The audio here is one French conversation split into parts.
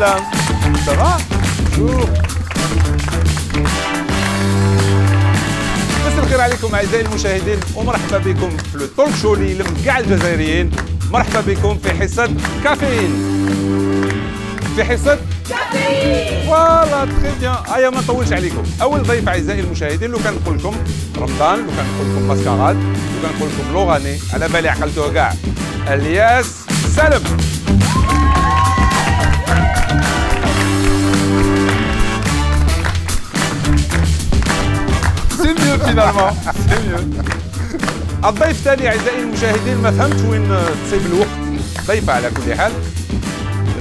madame. Ça va? Bonjour. مساء الخير عليكم اعزائي المشاهدين ومرحبا بكم في لو توك شو اللي يلم كاع الجزائريين. مرحبا بكم في حصه كافيين. في حصه كافيين. فوالا تري بيان. هيا ما نطولش عليكم. اول ضيف اعزائي المشاهدين لو كان نقول لكم رمضان، لو كان نقول لكم ماسكاراد، لو كان نقول لكم لوغاني، على بالي عقلتوه كاع. الياس سالم. C'est mieux finalement, c'est mieux. الضيف الثاني اعزائي المشاهدين ما فهمتش وين تصيب الوقت. ضيفه على كل حال.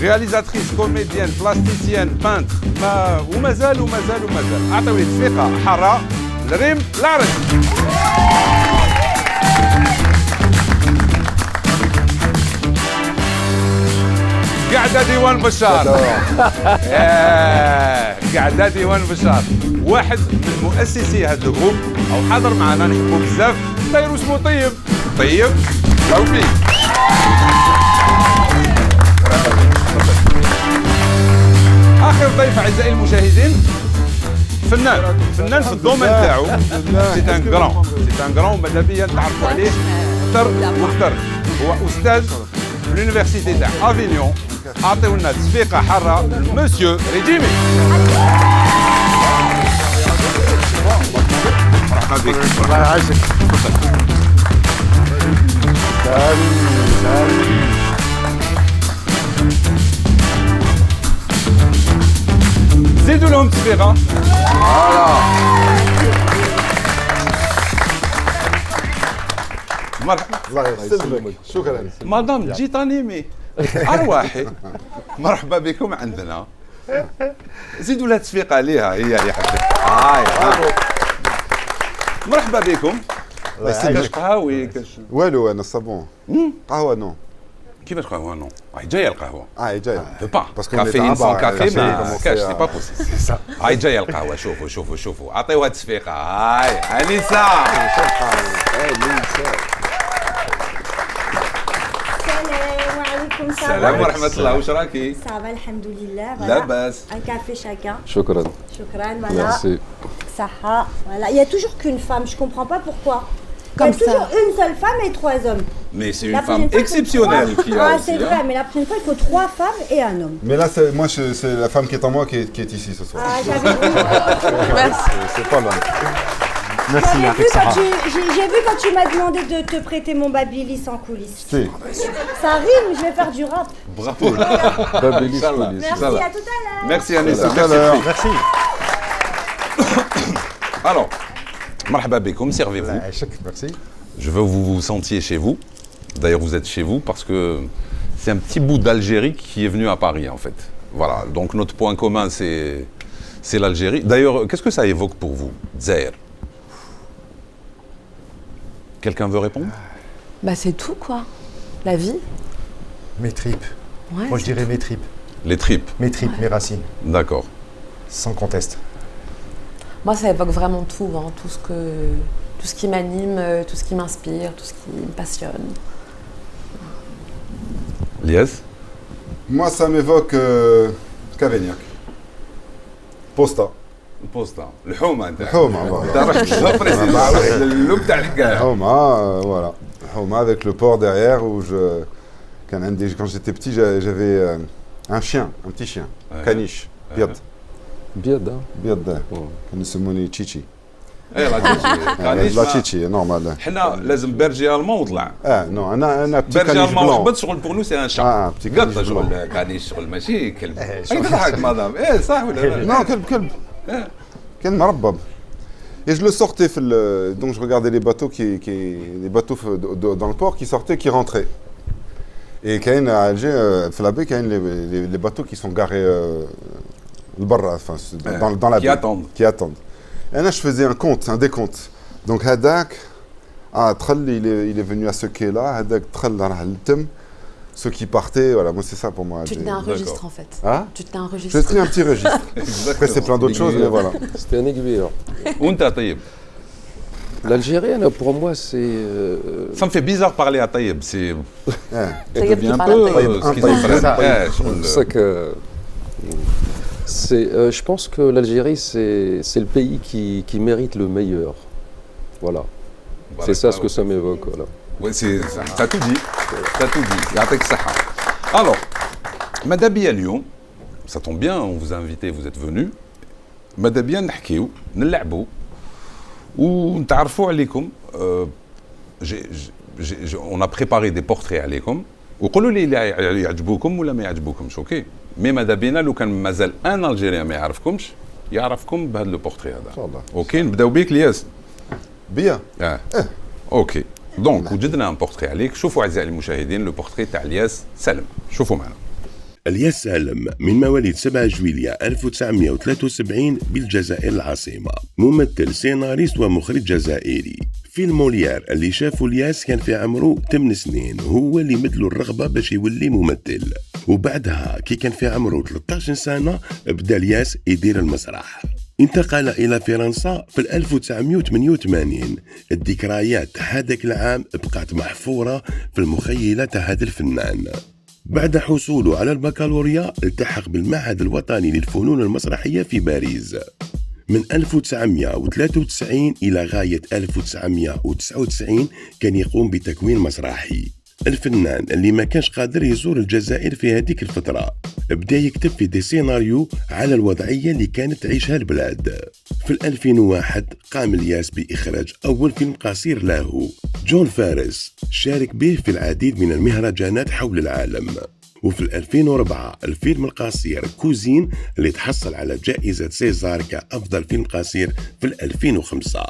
رياليزاتريس، كوميديان، بلاستيسيان، بانتر، ومازال. اعطيو لي تصفيقه حاره لريم العرج. قاعدة ديوان بشار. قاعدة ديوان بشار واحد من مؤسسي هذا الجروب او حاضر معنا نحبه بزاف. طير واسمه طيب توفيق. اخر ضيف اعزائي المشاهدين فنان في الدومين تاعو. سي ان كرون ماذا بيا نتعرفوا عليه اكثر واكثر. هو استاذ في اليونيفرسيتي تاع افينيون. اعطيو لنا تصفيقه حاره مسيو ريجيمي. مرحبا بك. الله يعيشك. سلام. زيدوا لهم تصفيقه. مرحبا. الله يسلمك. شكرا. مدام جيت انيمي ارواحي. مرحبا بكم عندنا. زيدوا لها تصفيقه ليها هي يا حبيبي. هاي مرحبا بكم. الله كاش يسلمك. قهاوي كاش والو انا صابون. قهوه نو. كيفاش قهوه نو؟ هاي جايه القهوه. هاي جاي. با كافيين سون كافي ما كاش سي با بوسيبل. بوسيبل. هاي جايه القهوه. شوفوا اعطيوها تصفيقه. هاي انسه. السلام ورحمه الله. واش راكي؟ صافا الحمد لله. لاباس. Un café chacun. شكرا. شكرا. Voilà. Merci. Saha. Voilà. Il y a toujours qu'une femme. Je comprends pas pourquoi. Comme il y a toujours ça. une seule femme et 3 hommes. Mais c'est La une femme prochaine fois, il faut exceptionnelle trois- qui a Ah, aussi, c'est hein. vrai, mais la prochaine fois, il faut 3 femmes et un homme. Mais là, c'est la femme qui est en moi qui est ici ce soir. Ah, j'avais vu. C'est pas mal. J'avais vu quand j'ai vu quand tu m'as demandé de te prêter mon Babyliss en coulisses. Si. Ça rime, je vais faire du rap. Bravo. Babyliss Inch'Allah. Police. Merci, Ça va. à tout à l'heure. Merci Anissa. À tout à l'heure. Merci. Alors, marhaba bikoum, servez-vous. Merci. Je veux que vous vous sentiez chez vous. D'ailleurs, vous êtes chez vous parce que c'est un petit bout d'Algérie qui est venu à Paris, en fait. Voilà, donc notre point commun, c'est l'Algérie. D'ailleurs, qu'est-ce que ça évoque pour vous, Dzaïr? Quelqu'un veut répondre? Bah c'est tout quoi. La vie. Mes tripes. Ouais. Moi je dirais mes tripes. Les tripes, Mes racines. d'accord. Sans conteste. Moi ça évoque vraiment tout, hein. Tout ce qui m'anime, tout ce qui m'inspire, tout ce qui me passionne. Lies? Moi, ça m'évoque Cavagnac. Posta. Posta. الحومة انت. الحومة، voilà. انت راك تشفري اللوك تاع الحكاية. Homa, voilà. Homa avec le port derrière où quand j'étais petit, j'avais un chien, un petit chien, caniche, Biad. بيض ها؟ Biad, كان يسموني تشيتشي. ايه لا تجي. لا تشيتشي نورمال. حنا لازم بيرجي المون وطلع. نو انا بتي بيرجي كانيش المون بلون. وحبط شغل بوغ نو سي ان شا. بتي قط كانيش شغل بلون. كانيش شغل ماشي كلب. اي تضحك مدام. ايه صح ولا لا؟ Non, كلب. كان مربب. Et je le sortais, donc je regardais les bateaux les bateaux dans le port qui sortaient, qui rentraient. Et كاين à Alger, في la baie, كاين les bateaux qui sont garés لبرا, enfin, dans la Qui baie. attendent. Qui attendent. Et là, je faisais un décompte. Donc هذاك تخل il est venu à ce quai-là, هذاك تخل راه للتم. Ceux qui partaient, voilà, moi c'est ça pour moi. Tu tenais un registre en fait. Hein? Tu tenais un registre. J'ai pris un petit registre. Après, c'est plein d'autres choses, mais voilà. C'était un aiguilleur. وانت طيب. L'Algérie, là, pour moi, c'est. Ça me fait bizarre parler à Taïeb. C'est. Ouais. Ça Taïeb devient qui un parle peu à Taïeb. schizophrène. Ça. Ouais, C'est pour ça que Je pense que l'Algérie, c'est le pays qui mérite le meilleur. Voilà. C'est ça ce que ça m'évoque. Voilà. Ouais, t'as tout dit. T'as tout dit. Yatek Saha. Alors, Madabia Lyon, ça tombe bien, on vous a invité, vous êtes venus. Madabia نحكيو نلعبوا ونتعرفوا عليكم. On a préparé des portraits عليكم. وقولوا لي يعجبوكم ولا ما يعجبوكمش، اوكي؟ مي ماذا بينا لو كان مازال ان الجيريان ما يعرفكمش يعرفكم بهذا لو بورتري هذا. الله. اوكي نبداو بيك الياس. بيا. اوكي دونك وجدنا ان بورتري عليك. شوفوا اعزائي المشاهدين لو بورتري تاع الياس سالم، شوفوا معنا. الياس سالم من مواليد 7 جويلية 1973 بالجزائر العاصمة، ممثل سيناريست ومخرج جزائري. فيلم موليير اللي شافوا الياس كان في عمره 8 سنين هو اللي مدلو الرغبة باش يولي ممثل، وبعدها كي كان في عمره 13 سنة بدا الياس يدير المسرح. انتقل إلى فرنسا في 1988. الذكريات هذاك العام بقات محفورة في المخيلة تاع هذا الفنان. بعد حصوله على البكالوريا التحق بالمعهد الوطني للفنون المسرحية في باريس. من 1993 إلى غاية 1999 كان يقوم بتكوين مسرحي. الفنان اللي ما كانش قادر يزور الجزائر في هذيك الفترة بدا يكتب في دي سيناريو على الوضعية اللي كانت تعيشها البلاد. في 2001 قام الياس بإخراج أول فيلم قصير له جون فارس، شارك به في العديد من المهرجانات حول العالم. وفي 2004 الفيلم القصير كوزين اللي تحصل على جائزة سيزار كأفضل فيلم قصير في 2005.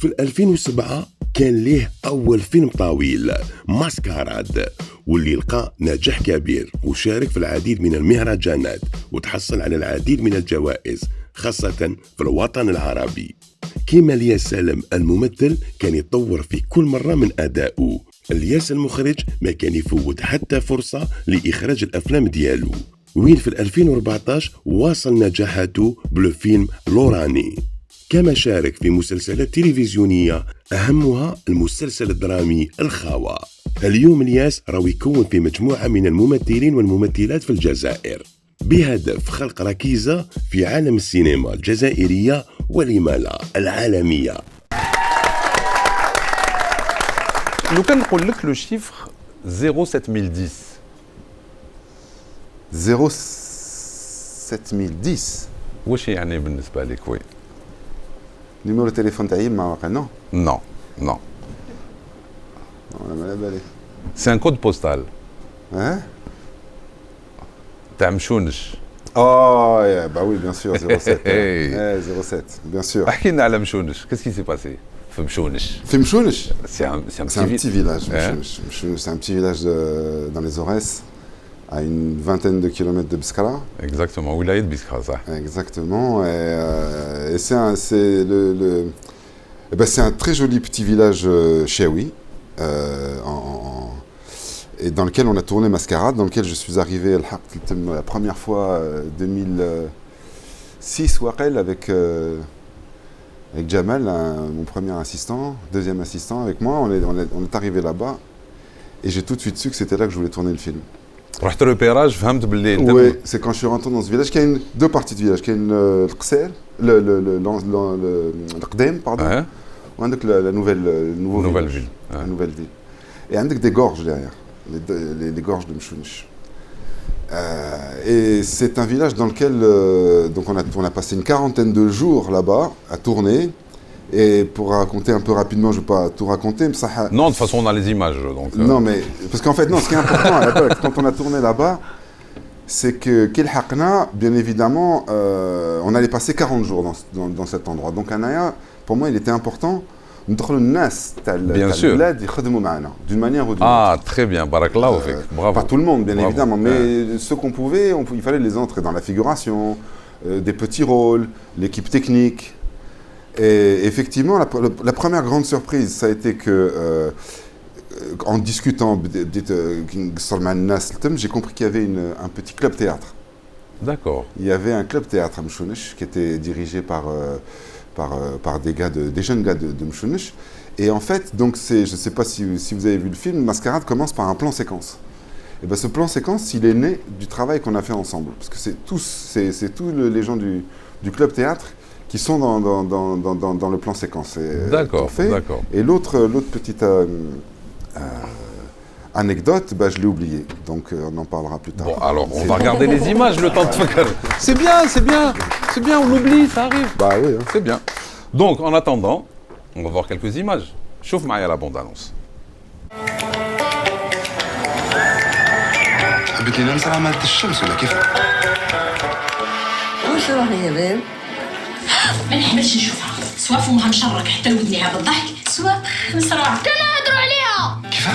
في 2007 كان ليه أول فيلم طويل ماسكاراد واللي لقى نجاح كبير، وشارك في العديد من المهرجانات وتحصل على العديد من الجوائز خاصة في الوطن العربي. كيما الياس سالم الممثل كان يتطور في كل مرة من أدائه، الياس المخرج ما كان يفوت حتى فرصة لإخراج الأفلام ديالو، وين في 2014 واصل نجاحاته بالفيلم لوراني. كما شارك في مسلسلات تلفزيونية أهمها المسلسل الدرامي الخاوة. اليوم الياس راهو يكون في مجموعة من الممثلين والممثلات في الجزائر بهدف خلق ركيزة في عالم السينما الجزائرية ولما لا العالمية. لو كان نقول لك لو شيفر 0710 0710 واش يعني بالنسبة لك؟ وي نيميرو تليفون تاعي ما واقع نو نو نو انا ما على بالي. سي ان كود بوستال ها تاع مشونش. اه bah oui bien sûr 07 07 bien sûr. احكي لنا على مشونش. كيس كي سي باسي في مشونش؟ في مشونش C'est un petit village. C'est un petit village dans les Aurès, à une vingtaine de kilomètres de Biskra. Exactement, ولاية بيسكرا صح. Exactement. Et c'est un très joli petit village chiaoui, et dans lequel on a tourné Mascarade, dans lequel je suis arrivé la première fois 2006 avec Jamal, mon premier assistant, deuxième assistant avec moi. On est arrivé là-bas et j'ai tout de suite su que c'était là que je voulais tourner le film. رحت ريبيراج فهمت باللي انت. Oui, c'est quand je suis rentré dans ce village qu'il y a deux parties de village. Qu'il y a le Qdem, pardon, ou la nouvelle ville. La nouvelle ville. Et avec des gorges derrière, les gorges de Mchounish. Et c'est un village dans lequel donc on a passé une quarantaine de jours là-bas à tourner. Et pour raconter un peu rapidement, je ne vais pas tout raconter, mais ça... Non, de toute façon, on a les images, donc... Non, mais... Parce qu'en fait, non, ce qui est important à l'époque, quand on a tourné là-bas, c'est que Kilhaqna, bien évidemment, on allait passer 40 jours dans cet endroit. Donc, Anaya, pour moi, il était important ندخلوا الناس تاع البلاد يخدموا معنا d'une manière ou d'une autre. Ah, très bien, barakallahu fik, bravo. Pas tout le monde, bien évidemment, mais ceux qu'on pouvait, il fallait les entrer dans la figuration, des petits rôles, l'équipe technique. Et effectivement, la première grande surprise, ça a été que, en discutant, j'ai compris qu'il y avait un petit club théâtre. D'accord. Il y avait un club théâtre à Mchounish qui était dirigé par des jeunes gars de Mchounish. Et en fait, donc je ne sais pas si vous avez vu le film, Mascarade commence par un plan séquence. Et ben, ce plan séquence, il est né du travail qu'on a fait ensemble. Parce que c'est tous les gens du club théâtre qui sont dans le plan séquence. D'accord, qu'on fait. d'accord. Et l'autre petite anecdote, bah, je l'ai oublié. Donc on en parlera plus tard. Bon, alors, on va regarder les images le temps de faire. C'est bien, c'est bien. C'est bien, on l'oublie, ça arrive. Bah oui. Hein. C'est bien. Donc, en attendant, on va voir quelques images. Chauffe معايا la bande-annonce. حبيت لي نمسح عملت الشمس ولا كيف؟ وش روحي يا بنت؟ ما نحملش نشوفها سوا فمها مشرك حتى الودنيها بالضحك سوا نصراع كان نهضروا عليها كيفاه؟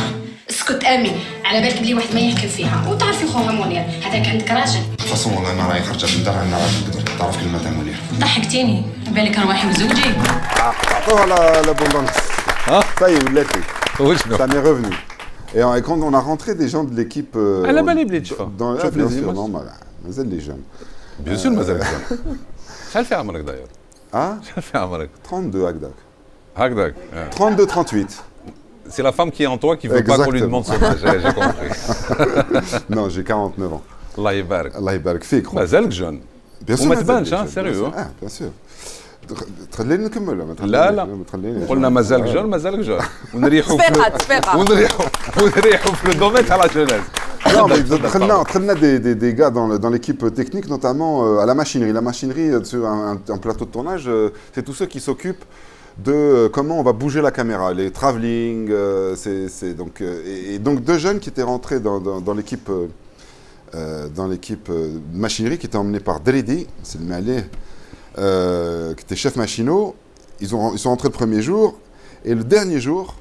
اسكت امين على بالك بلي واحد ما يحكم فيها وتعرفي خوها منير هذاك عندك راجل فاصون والله انا راهي خرجت من الدار عندنا راجل تقدر تعرف كلمة منير ضحكتيني بالك رواحي وزوجي عطوها l'abondance. Ça y est, vous l'êtes. Oui, je Ça m'est revenu. Et quand on a rentré des gens de l'équipe... Elle a bien les blitz. Bien sûr, non, مازال les jeunes. Bien sûr, مازال les jeunes. شحال في عمرك d'ailleurs? شحال في عمرك? 32 هكذاك. هكذاك. 32-38. C'est la femme qui est en toi qui veut pas qu'on lui demande son âge, j'ai compris. Non, j'ai 49 ans. الله يبارك. الله يبارك فيك. مازالك jeune. Bien sûr. وما تبانش sérieux. Bien sûr. تخليني نكمل لا قلنا مازالك جون مازالك جون ونريحوا في الدومين تاع لا جونيس. Non, mais دخلنا des gars dans l'équipe technique, notamment à la machinerie. La machinerie, sur un plateau de tournage, c'est tous ceux qui s'occupent de comment on va bouger la caméra, les travelling, donc deux jeunes qui étaient rentrés dans l'équipe machinerie, qui étaient emmenés par Dridi, c'est le Malais, qui était chef machinot. Ils sont rentrés le premier jour, et le dernier jour,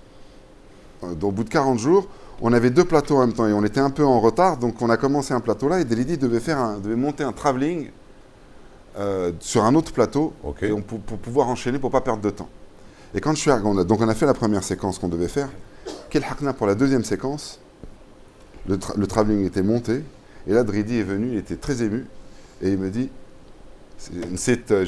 au bout de 40 jours, on avait deux plateaux en même temps et on était un peu en retard, donc on a commencé un plateau là et Dridi devait monter un travelling sur un autre plateau pour pouvoir enchaîner, pour pas perdre de temps. Et quand je suis arrivé, donc on a fait la première séquence qu'on devait faire. Quel hakna pour la deuxième séquence, le travelling était monté et là Dridi est venu, il était très ému et il me dit,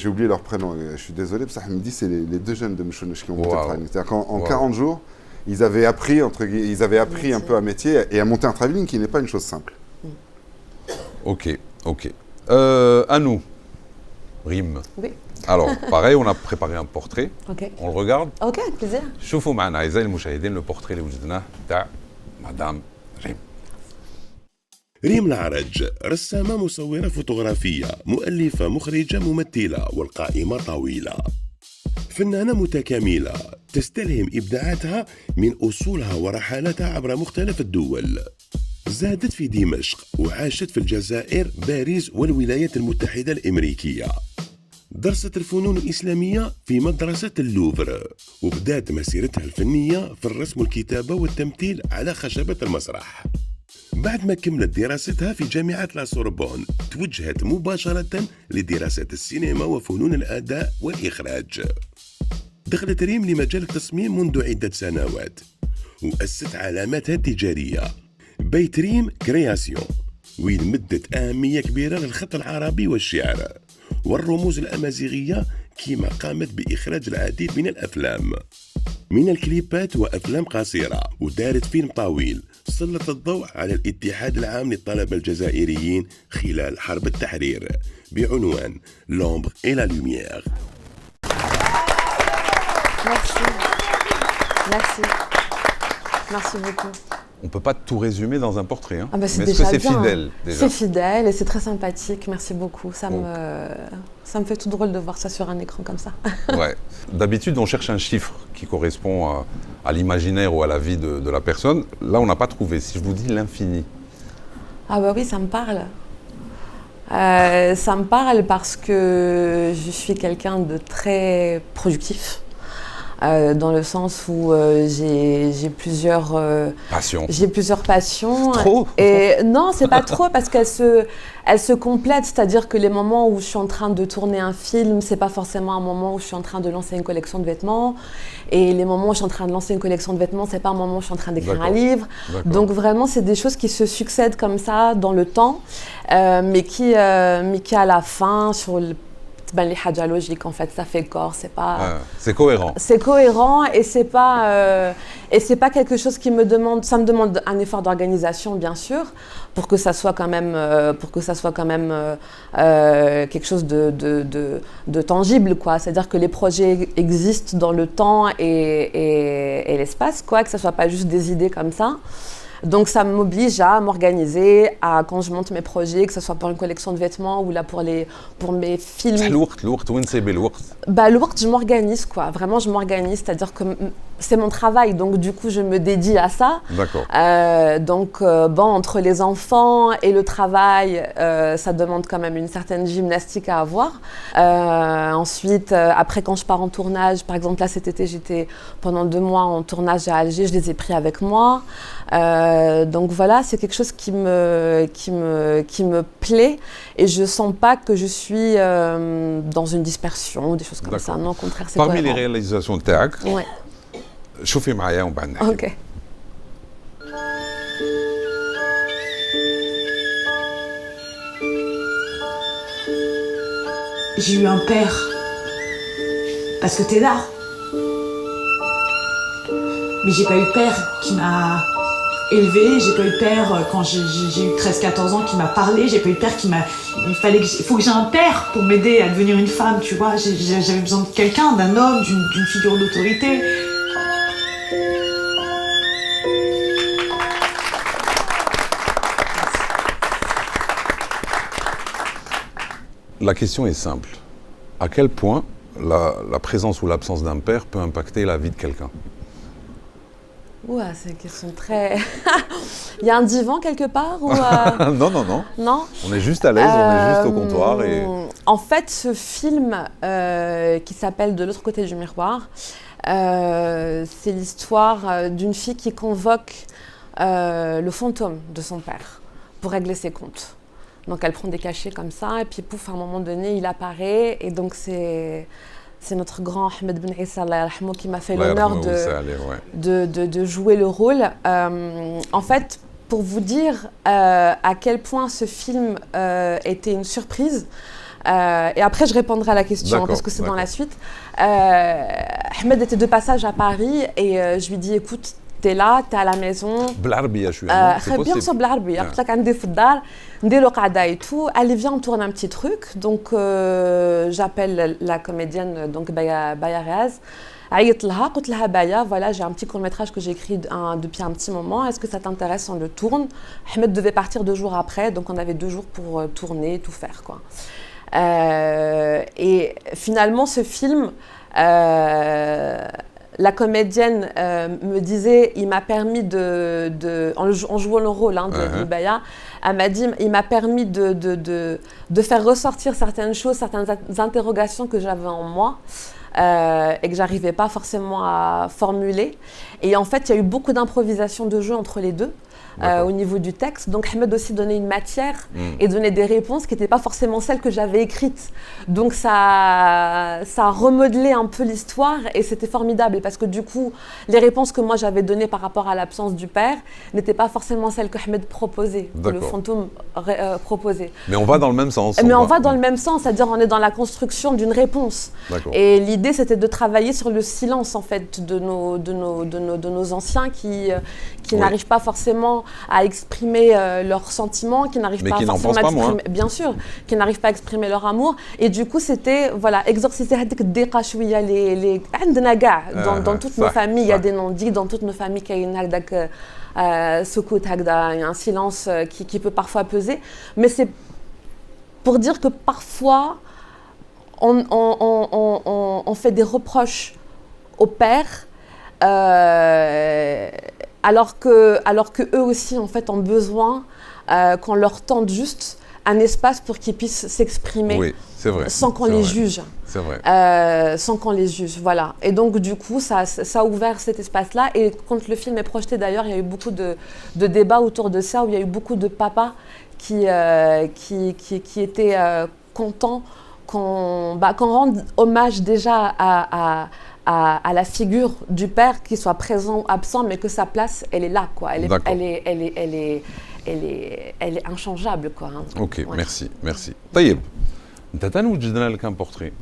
j'ai oublié leur prénom, je suis désolé, parce qu'il me dit c'est les deux jeunes de Mouchounesh qui ont monté le travelling. C'est-à-dire qu'en 40 jours, ils avaient appris un peu un métier et à monter un travelling qui n'est pas une chose simple. Ok. À nous, Rim. Oui. Alors, pareil, on a préparé un portrait. On le regarde. Ok, avec plaisir. شوفوا معنا أعزائي المشاهدين le portrait اللي وجدناه تاع مدام ريم. ريم العرج رسامة مصورة فوتوغرافية مؤلفة مخرجة ممثلة والقائمة طويلة فنانة متكاملة تستلهم إبداعاتها من أصولها ورحلاتها عبر مختلف الدول زادت في دمشق وعاشت في الجزائر باريس والولايات المتحدة الأمريكية درست الفنون الإسلامية في مدرسة اللوفر وبدأت مسيرتها الفنية في الرسم والكتابة والتمثيل على خشبة المسرح بعد ما كملت دراستها في جامعة لا سوربون توجهت مباشرة لدراسة السينما وفنون الأداء والإخراج دخلت ريم لمجال التصميم منذ عدة سنوات وأسست علاماتها التجارية بيت ريم كرياسيون وين مدت أهمية كبيرة للخط العربي والشعر والرموز الأمازيغية كما قامت بإخراج العديد من الأفلام من الكليبات وأفلام قصيرة ودارت فيلم طويل سلط الضوء على الاتحاد العام للطلبة الجزائريين خلال حرب التحرير بعنوان لومبر et la lumière. Merci beaucoup. On ne peut pas tout résumer dans un portrait. Hein. Ah bah mais est-ce que c'est bien, fidèle déjà? C'est fidèle et c'est très sympathique. Merci beaucoup. Ça me fait tout drôle de voir ça sur un écran comme ça. Ouais. D'habitude, on cherche un chiffre qui correspond à l'imaginaire ou à la vie de la personne. Là, on n'a pas trouvé. Si je vous dis l'infini. Ah bah oui, ça me parle. Ça me parle parce que je suis quelqu'un de très productif. Dans le sens où j'ai plusieurs passions. J'ai plusieurs passions. Trop. Et non, c'est pas trop parce qu'elles se complètent. C'est-à-dire que les moments où je suis en train de tourner un film, c'est pas forcément un moment où je suis en train de lancer une collection de vêtements. Et les moments où je suis en train de lancer une collection de vêtements, c'est pas un moment où je suis en train d'écrire un livre. Donc vraiment, c'est des choses qui se succèdent comme ça dans le temps, mais qui à la fin sur le les hadja logiques en fait, ça fait corps, c'est pas. C'est cohérent. C'est cohérent et c'est pas Et c'est pas quelque chose qui me demande, ça me demande un effort d'organisation bien sûr, pour que ça soit quand même, quelque chose de tangible quoi. C'est-à-dire que les projets existent dans le temps et l'espace quoi, que ça soit pas juste des idées comme ça. Donc ça m'oblige à m'organiser, quand je monte mes projets, que ce soit pour une collection de vêtements ou là pour mes films. الوقت وين تسيبي الوقت؟ الوقت, je m'organise quoi, vraiment je m'organise, c'est-à-dire que c'est mon travail, donc du coup je me dédie à ça. D'accord. Entre les enfants et le travail, ça demande quand même une certaine gymnastique à avoir. Ensuite, après quand je pars en tournage, par exemple là cet été j'étais pendant 2 mois en tournage à Alger, je les ai pris avec moi. Donc voilà, c'est quelque chose qui me plaît et je sens pas que je suis dans une dispersion ou des choses comme ça. Non, au contraire, c'est Parmi cohérent. les réalisations تاعك Ouais. شوفي معايا ومن بعد نحكي. Ok. J'ai eu un père parce que t'es là. Mais j'ai pas eu de père qui m'a élevée, j'ai pas eu de père quand j'ai eu 13-14 ans qui m'a parlé, j'ai pas eu de père qui m'a... Il faut que j'ai un père pour m'aider à devenir une femme, tu vois. J'avais besoin de quelqu'un, d'un homme, d'une figure d'autorité. La question est simple. À quel point la présence ou l'absence d'un père peut impacter la vie de quelqu'un? Ouah, c'est une question très... Il y a un divan quelque part ou Non, non, non. Non. On est juste à l'aise, on est juste au comptoir et... En fait, ce film qui s'appelle De l'autre côté du miroir, c'est l'histoire d'une fille qui convoque le fantôme de son père pour régler ses comptes. Donc elle prend des cachets comme ça et puis pouf, à un moment donné, il apparaît et donc c'est notre grand Ahmed Ben Issa qui m'a fait l'honneur de jouer le rôle. En fait, pour vous dire à quel point ce film était une surprise, et après je répondrai à la question parce que c'est dans la suite. Ahmed était de passage à Paris et je lui dis écoute, t'es là, t'es à la maison. بالعربية شوية. C'est bien sûr بالعربية. قلت لك عندي في الدار نديرو قعدة et tout. Allez viens on tourne un petit truc. Donc j'appelle la comédienne donc Baya Reaz. عيطت لها قلت لها Baya, voilà j'ai un petit court métrage que j'ai écrit depuis un petit moment. Est-ce que ça t'intéresse, on le tourne? Ahmed devait partir 2 jours après, donc on avait 2 jours pour tourner, tout faire quoi. Et finalement ce film. La comédienne me disait, il m'a permis en jouant le rôle de Baya, elle m'a dit, il m'a permis de faire ressortir certaines choses, certaines interrogations que j'avais en moi et que j'arrivais pas forcément à formuler. Et en fait, il y a eu beaucoup d'improvisation de jeu entre les deux. Au niveau du texte. Donc Ahmed aussi donnait une matière et donnait des réponses qui n'étaient pas forcément celles que j'avais écrites. Donc ça a remodelé un peu l'histoire et c'était formidable parce que du coup, les réponses que moi j'avais données par rapport à l'absence du père n'étaient pas forcément celles que Ahmed proposait, que le fantôme proposait. Mais on va dans le même sens. Mais on va dans le même sens, c'est-à-dire on est dans la construction d'une réponse. Et l'idée c'était de travailler sur le silence en fait de nos anciens qui n'arrivent pas forcément à exprimer leurs sentiments, qui n'arrivent pas forcément à exprimer, bien sûr, qui n'arrivent pas à exprimer leur amour. Et du coup, c'était voilà, exorciser dans toutes nos familles, il y a des non-dits, dans toutes nos familles, il y a un silence qui peut parfois peser. Mais c'est pour dire que parfois, on fait des reproches au père. Alors que eux aussi en fait ont besoin qu'on leur tende juste un espace pour qu'ils puissent s'exprimer sans qu'on les juge. C'est vrai. Sans qu'on les juge, voilà. Et donc du coup, ça a ouvert cet espace-là. Et quand le film est projeté d'ailleurs, il y a eu beaucoup de débats autour de ça, où il y a eu beaucoup de papas qui étaient contents qu'on rende hommage déjà à la figure du père, qu'il soit présent ou absent, mais que sa place, elle est là, quoi. Elle est inchangeable, quoi. Ok, merci. طيب, انت تنوجد لنا لك un portrait.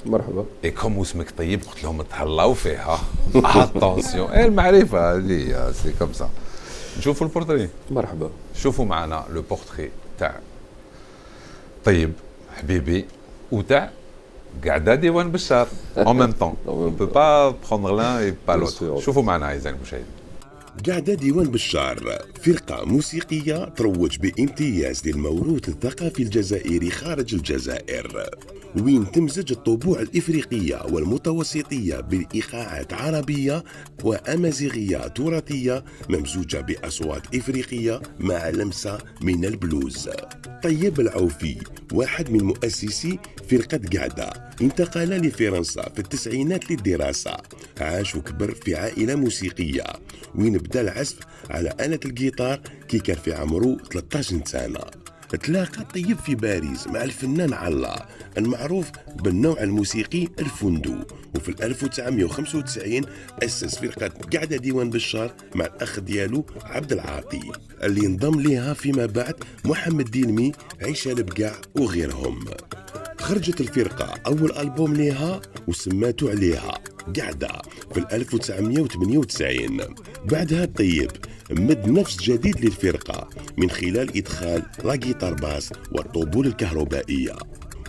مرحبا. اي كوم اسمك طيب قلت لهم تهلاو فيها. اتونسيون المعرفه هذه سي كوم سا. نشوفوا البورتري. مرحبا. شوفوا معنا لو بورتري تاع طيب حبيبي وتاع قعده ديوان بشار en même temps. On peut pas prendre l'un et pas l'autre. شوفوا معنا اعزائي المشاهدين. قعدة ديوان بشار فرقة موسيقية تروج بامتياز للموروث الثقافي الجزائري خارج الجزائر، وين تمزج الطبوع الإفريقية والمتوسطية بالإيقاعات عربية وأمازيغية تراثية ممزوجة بأصوات إفريقية مع لمسة من البلوز. طيب العوفي واحد من مؤسسي فرقة قعدة انتقل لفرنسا في التسعينات للدراسة، عاش وكبر في عائلة موسيقية وين بدا العزف على آلة الجيتار كي كان في عمره 13 سنة. تلاقى طيب في باريس مع الفنان علا المعروف بالنوع الموسيقي الفندو، وفي 1995 أسس فرقة قعدة ديوان بشار مع الأخ ديالو عبد العاطي اللي انضم لها فيما بعد محمد ديلمي، عيشة البقاع وغيرهم. خرجت الفرقة أول ألبوم لها وسماتو عليها قعدة في 1998. بعدها طيب مد نفس جديد للفرقة من خلال إدخال لا جيتار باس والطبول الكهربائية،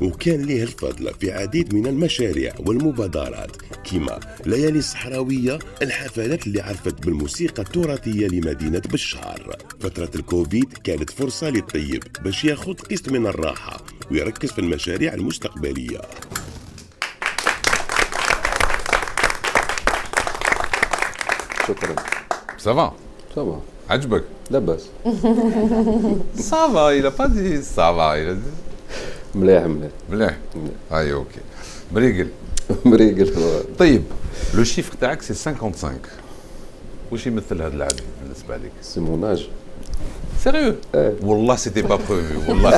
وكان له الفضل في عديد من المشاريع والمبادرات كما ليالي الصحراوية، الحفلات اللي عرفت بالموسيقى التراثية لمدينة بشار. فترة الكوفيد كانت فرصة للطيب باش ياخذ قسط من الراحة ويركز في المشاريع المستقبلية. شكرا. سافا سافا. عجبك؟ لا باس. سافا il a pas dit سافا il a dit مليح مليح. مليح. اي اوكي. مريقل. مريقل. طيب لو شيفر تاعك سي 55. واش يمثل هذا العدد بالنسبه لك؟ سي مون اج. Sérieux? Wallah, c'était pas prévu. Wallah,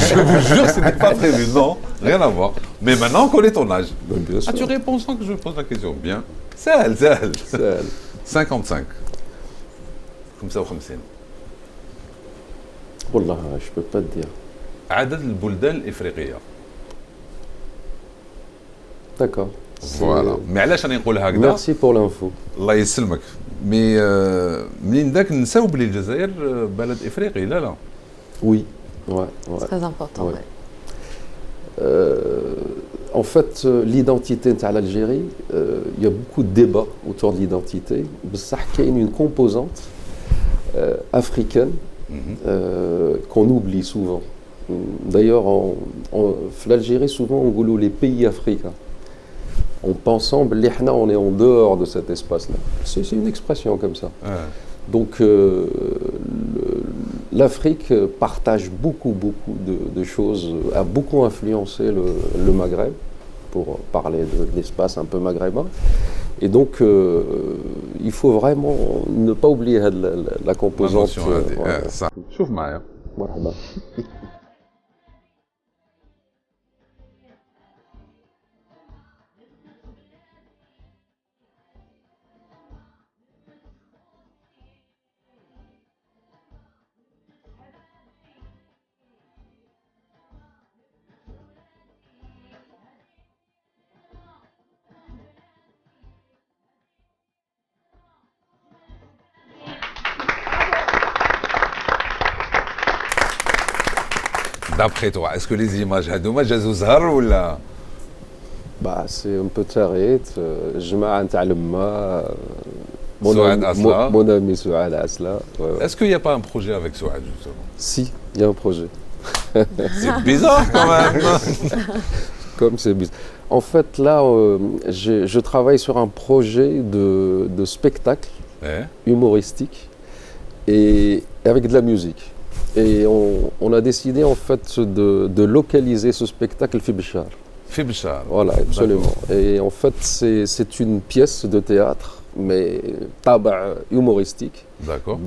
je vous jure, c'était pas prévu. Non, rien à voir. Mais maintenant, on connaît ton âge. Bien sûr. Ah, tu réponds sans que je pose la question. Bien. Sahel, Sahel. Sahel. 55. Comme ça, 50. Wallah, je peux pas te dire. عدد البلدان الإفريقية. D'accord. Voilà. Mais علاش راني نقول هكذا؟ Merci pour l'info. الله يسلمك. مي منين ذاك نساو بلي الجزائر بلد افريقي لا لا. Oui, ouais, ouais. Très important. Ouais. En fait, l'identité de l'Algérie, il y a beaucoup de débats autour de l'identité. بصح كاين une composante africaine qu'on oublie souvent. D'ailleurs, en l'Algérie, souvent on dit les pays africains. En pensant qu'on est en dehors de cet espace-là. C'est une expression comme ça. Donc l'Afrique partage beaucoup de choses, a beaucoup influencé le Maghreb, pour parler de l'espace un peu maghrébin. Et donc il faut vraiment ne pas oublier la composante. شوف معايا. مرحبا. D'après toi, est-ce que les images هذوما جازو زهر ولا؟ Bah, c'est un peu تاريت جماعة نتاع لما سعاد أسلا. Mon ami سعاد أسلا. Est-ce qu'il n'y a pas un projet avec Souad justement? Si, il y a un projet. C'est bizarre quand même. Comme c'est bizarre. En fait, là, je travaille sur un projet de spectacle humoristique et avec de la musique. Et on a décidé en fait de localiser ce spectacle في بشار. في بشار. Voilà, absolument. Et en fait, c'est une pièce de théâtre, mais طابع humoristique. D'accord.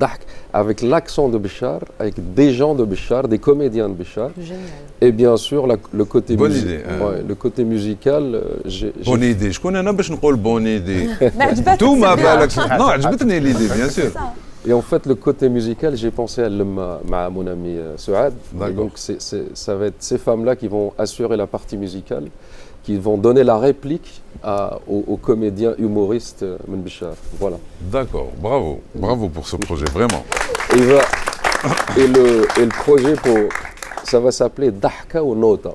Avec l'accent de Béchar, avec des gens de Béchar, des comédiens de Béchar. Génial. Et bien sûr, le côté bonne idée. Le côté musical. Bonne idée. شكون أنا باش نقول bonne idée. توما بالك. Non, عجبتني l'idée, bien sûr. Et en fait, le côté musical, j'ai pensé à mon ami Souad. Et donc, ça va être ces femmes-là qui vont assurer la partie musicale. qui vont donner la réplique aux comédiens humoristes من بشار. Voilà. D'accord, bravo, bravo pour ce projet, vraiment. Et le projet ça va s'appeler Dahka ou Nota.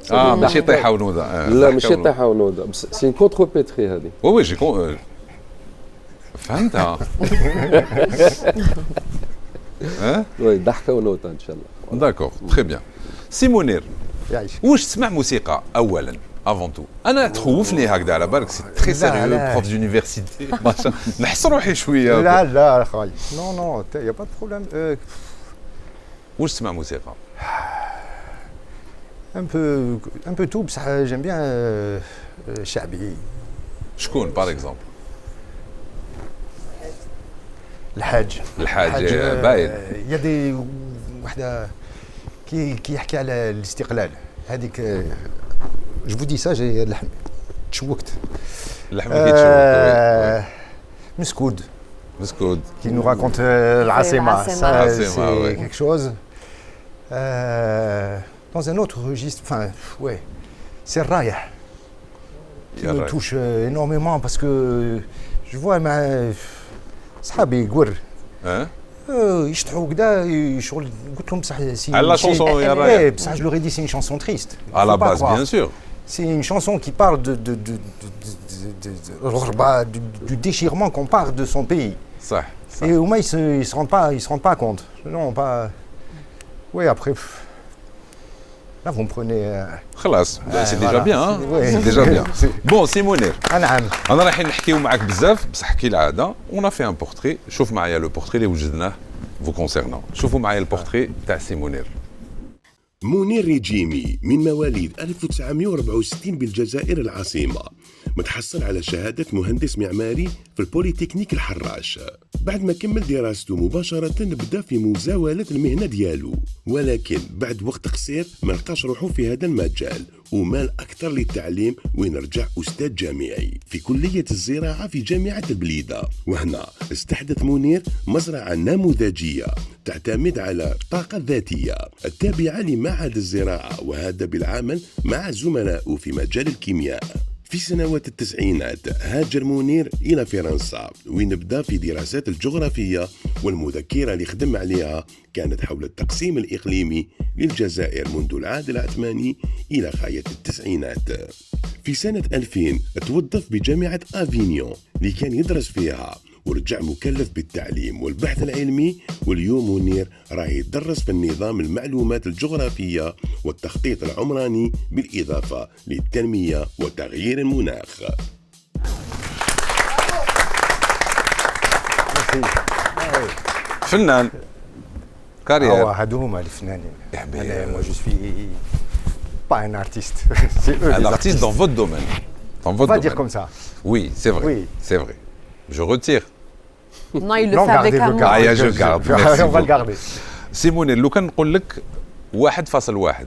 Ah, ماشي طيحة ونوضة. لا ماشي طيحة ونوضة. C'est une contrepétrie هذه. Oui, j'ai فهمتها. Oui, Dahka ou Nota إن شاء الله. D'accord, très bien. سي منير يعيش. واش تسمع موسيقى اولا افون تو انا تخوفني هكذا على بالك سي تري سيريو بروف دونيفرسيتي نحس روحي شويه لا لا اخويا نو نو يا با بروبليم واش تسمع موسيقى un peu tout بصح j'aime bien شعبي شكون باغ اكزومبل الحاج باين يدي وحده كي يحكي على الاستقلال هذيك جو فو دي سا جي تشوكت اللحم كي تشوك مسكود كي نو راكونت العاصمه سي كيك شوز dans un autre registre enfin ouais c'est الرايح qui me touche énormément parce que je vois مع صحابي قور يشطحوا كدا شغل قلت لهم بصح سي لا شونسون يا رايح بصح جو لوري دي سي une chanson triste à la base bien sûr c'est une chanson qui parle du déchirement qu'on parle de son pays صح et au moins ils se rendent pas compte non pas oui après là vous me prenez خلاص c'est déjà bien hein c'est déjà bien bon سي منير نعم انا رايحين نحكيو معاك بزاف بصح كالعاده on a fait un portrait شوف معايا لو بورتري اللي وجدناه vous concernant شوفوا معايا البورتري تاع سي منير منير ريجيمي من مواليد 1964 بالجزائر العاصمة، متحصل على شهادة مهندس معماري في البوليتكنيك الحراش. بعد ما كمل دراسته مباشرة بدا في مزاولة المهنة ديالو، ولكن بعد وقت قصير ما لقاش روحه في هذا المجال ومال أكثر للتعليم وين رجع أستاذ جامعي في كلية الزراعة في جامعة البليدة. وهنا استحدث منير مزرعة نموذجية تعتمد على الطاقة الذاتية التابعة لمعهد الزراعة، وهذا بالعمل مع زملائه في مجال الكيمياء. في سنوات التسعينات هاجر منير إلى فرنسا وين بدا في دراسات الجغرافية، والمذكرة اللي خدم عليها كانت حول التقسيم الإقليمي للجزائر منذ العهد العثماني إلى غاية التسعينات. في سنة 2000 توظف بجامعة أفينيون اللي كان يدرس فيها، ورجع مكلف بالتعليم والبحث العلمي، واليوم منير راه يدرس في النظام المعلومات الجغرافية والتخطيط العمراني بالإضافة للتنمية وتغيير المناخ. فنان كارير. هادو هما الفنانين. Moi je suis pas un artiste. Un artiste dans votre domaine. On va dire comme ça. Oui, c'est vrai. Oui. C'est vrai. Je retire. Non, il le fait avec amour. Je garde. On va le garder. سيموني لو كان نقول لك 1.1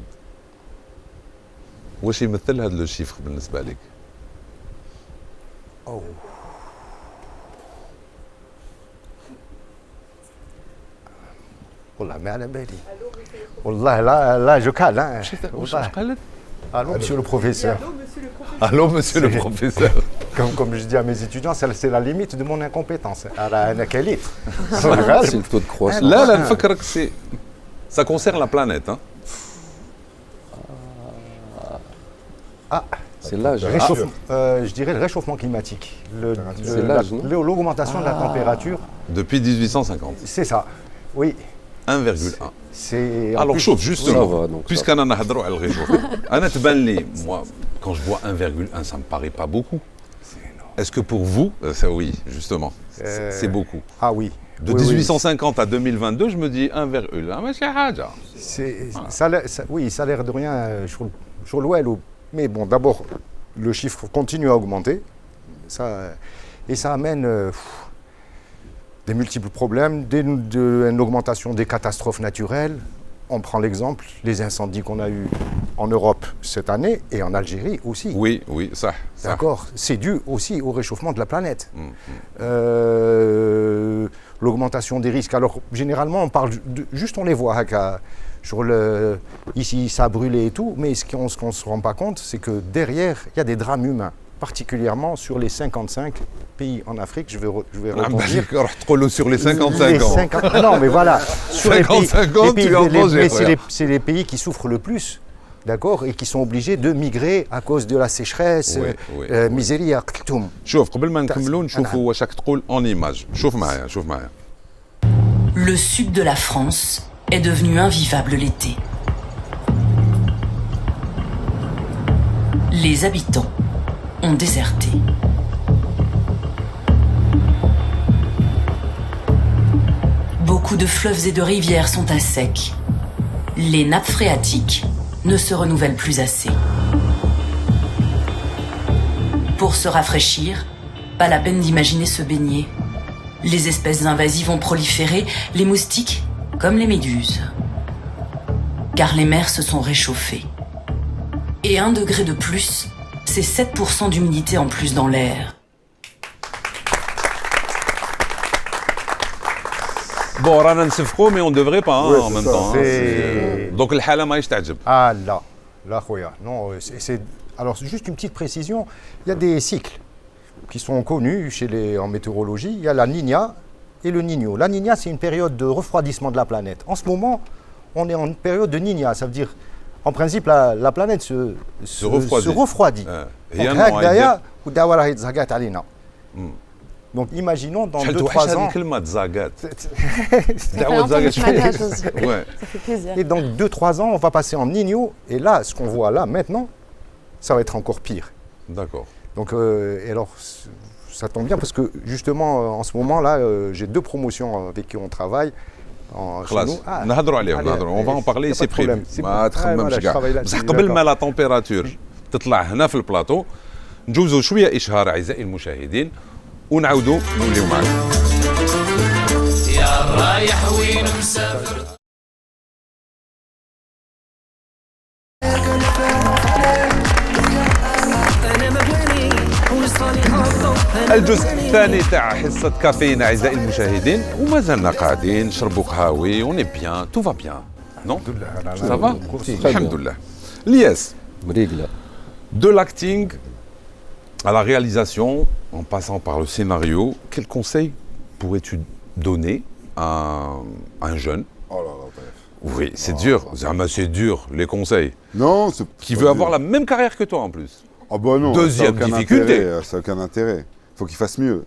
واش يمثل هذا لو شيفر بالنسبة لك؟ والله ما على بالي. والله لا جو كال. واش قالت؟ Allô, monsieur le professeur. Allô, monsieur le professeur. Comme je dis à mes étudiants, c'est la limite de mon incompétence. C'est le taux de croissance. لا نفكرك ça concerne la planète. Hein. C'est l'âge. Je dirais le réchauffement climatique. C'est l'âge, l'augmentation de la température. Depuis 1850. C'est ça, oui. 1,1. Alors chauffe justement, puisqu'on en a parlé على الغيشوفement. أنا تبان لي, moi, quand je vois 1,1, ça me paraît pas beaucoup. Est-ce que pour vous, ça oui, justement, c'est beaucoup. Ah oui. De 1850 à 2022, je me dis 1,1, mais c'est حاجة. Oui, ça a l'air de rien sur l'ouel. Mais bon, d'abord, le chiffre continue à augmenter. Et ça amène des multiples problèmes, une augmentation des catastrophes naturelles. On prend l'exemple, les incendies qu'on a eus en Europe cette année et en Algérie aussi. Oui, ça. D'accord. C'est dû aussi au réchauffement de la planète. L'augmentation des risques. Alors, généralement, on parle juste, on les voit. Ici, ça a brûlé et tout, mais ce qu'on ne se rend pas compte, c'est que derrière, il y a des drames humains, particulièrement sur les 55 pays en Afrique. Je vais rebondir. Sur les 55 ans. Non, mais voilà. Sur 55 ans, tu es en danger. C'est les pays qui souffrent le plus, d'accord, et qui sont obligés de migrer à cause de la sécheresse, miséria, قتلتهم. شوف قبل ما نكملوا نشوفوا واش راك تقول en image. شوف معايا. Le sud de la France est devenu invivable l'été. Les habitants ont déserté. Beaucoup de fleuves et de rivières sont à sec. Les nappes phréatiques ne se renouvellent plus assez. Pour se rafraîchir, pas la peine d'imaginer se baigner. Les espèces invasives ont proliféré, les moustiques comme les méduses. Car les mers se sont réchauffées. Et 1 degré de plus, c'est 7% d'humidité en plus dans l'air. Bon, رانا نسفقوا mais on devrait pas Ouais, en même ça, temps. Donc الحالة ماهيش تعجب. Ah là, خويا. Non, alors juste une petite précision, il y a des cycles qui sont connus en météorologie. Il y a la Niña et le Niño. La Niña, c'est une période de refroidissement de la planète. En ce moment, on est en période de Niña, ça veut dire, en principe, la planète se refroidit. Donc imaginons dans 2-3 ans. Ça fait plaisir. Et dans 2-3 ans, on va passer en Niño. Et là, ce qu'on voit là maintenant, ça va être encore pire. D'accord. Donc, et alors, ça tombe bien parce que justement, en ce moment-là, j'ai 2 promotions avec qui on travaille. Chez nous. On va en parler, c'est prévu. ما تخممش كاع. بصح قبل ما لا تمبيراتور تطلع هنا في البلاطو نجوزوا شويه اشهار اعزائي المشاهدين ونعاودوا نوليو معكم. يا رايح وين مسافر. الجزء الثاني تاع حصة كافيين أعزائي المشاهدين وما زلنا قاعدين نشربوا قهاوي وني بيان تو فا بيان نو سافا الحمد لله الياس de l'acting à la réalisation en passant par le scénario quel conseil pourrais-tu donner à un jeune oui c'est dur c'est dur les conseils non qui veut avoir la même carrière que toi en plus. Ah bah non, deuxième difficulté. Ça n'a aucun intérêt. Il faut qu'il fasse mieux.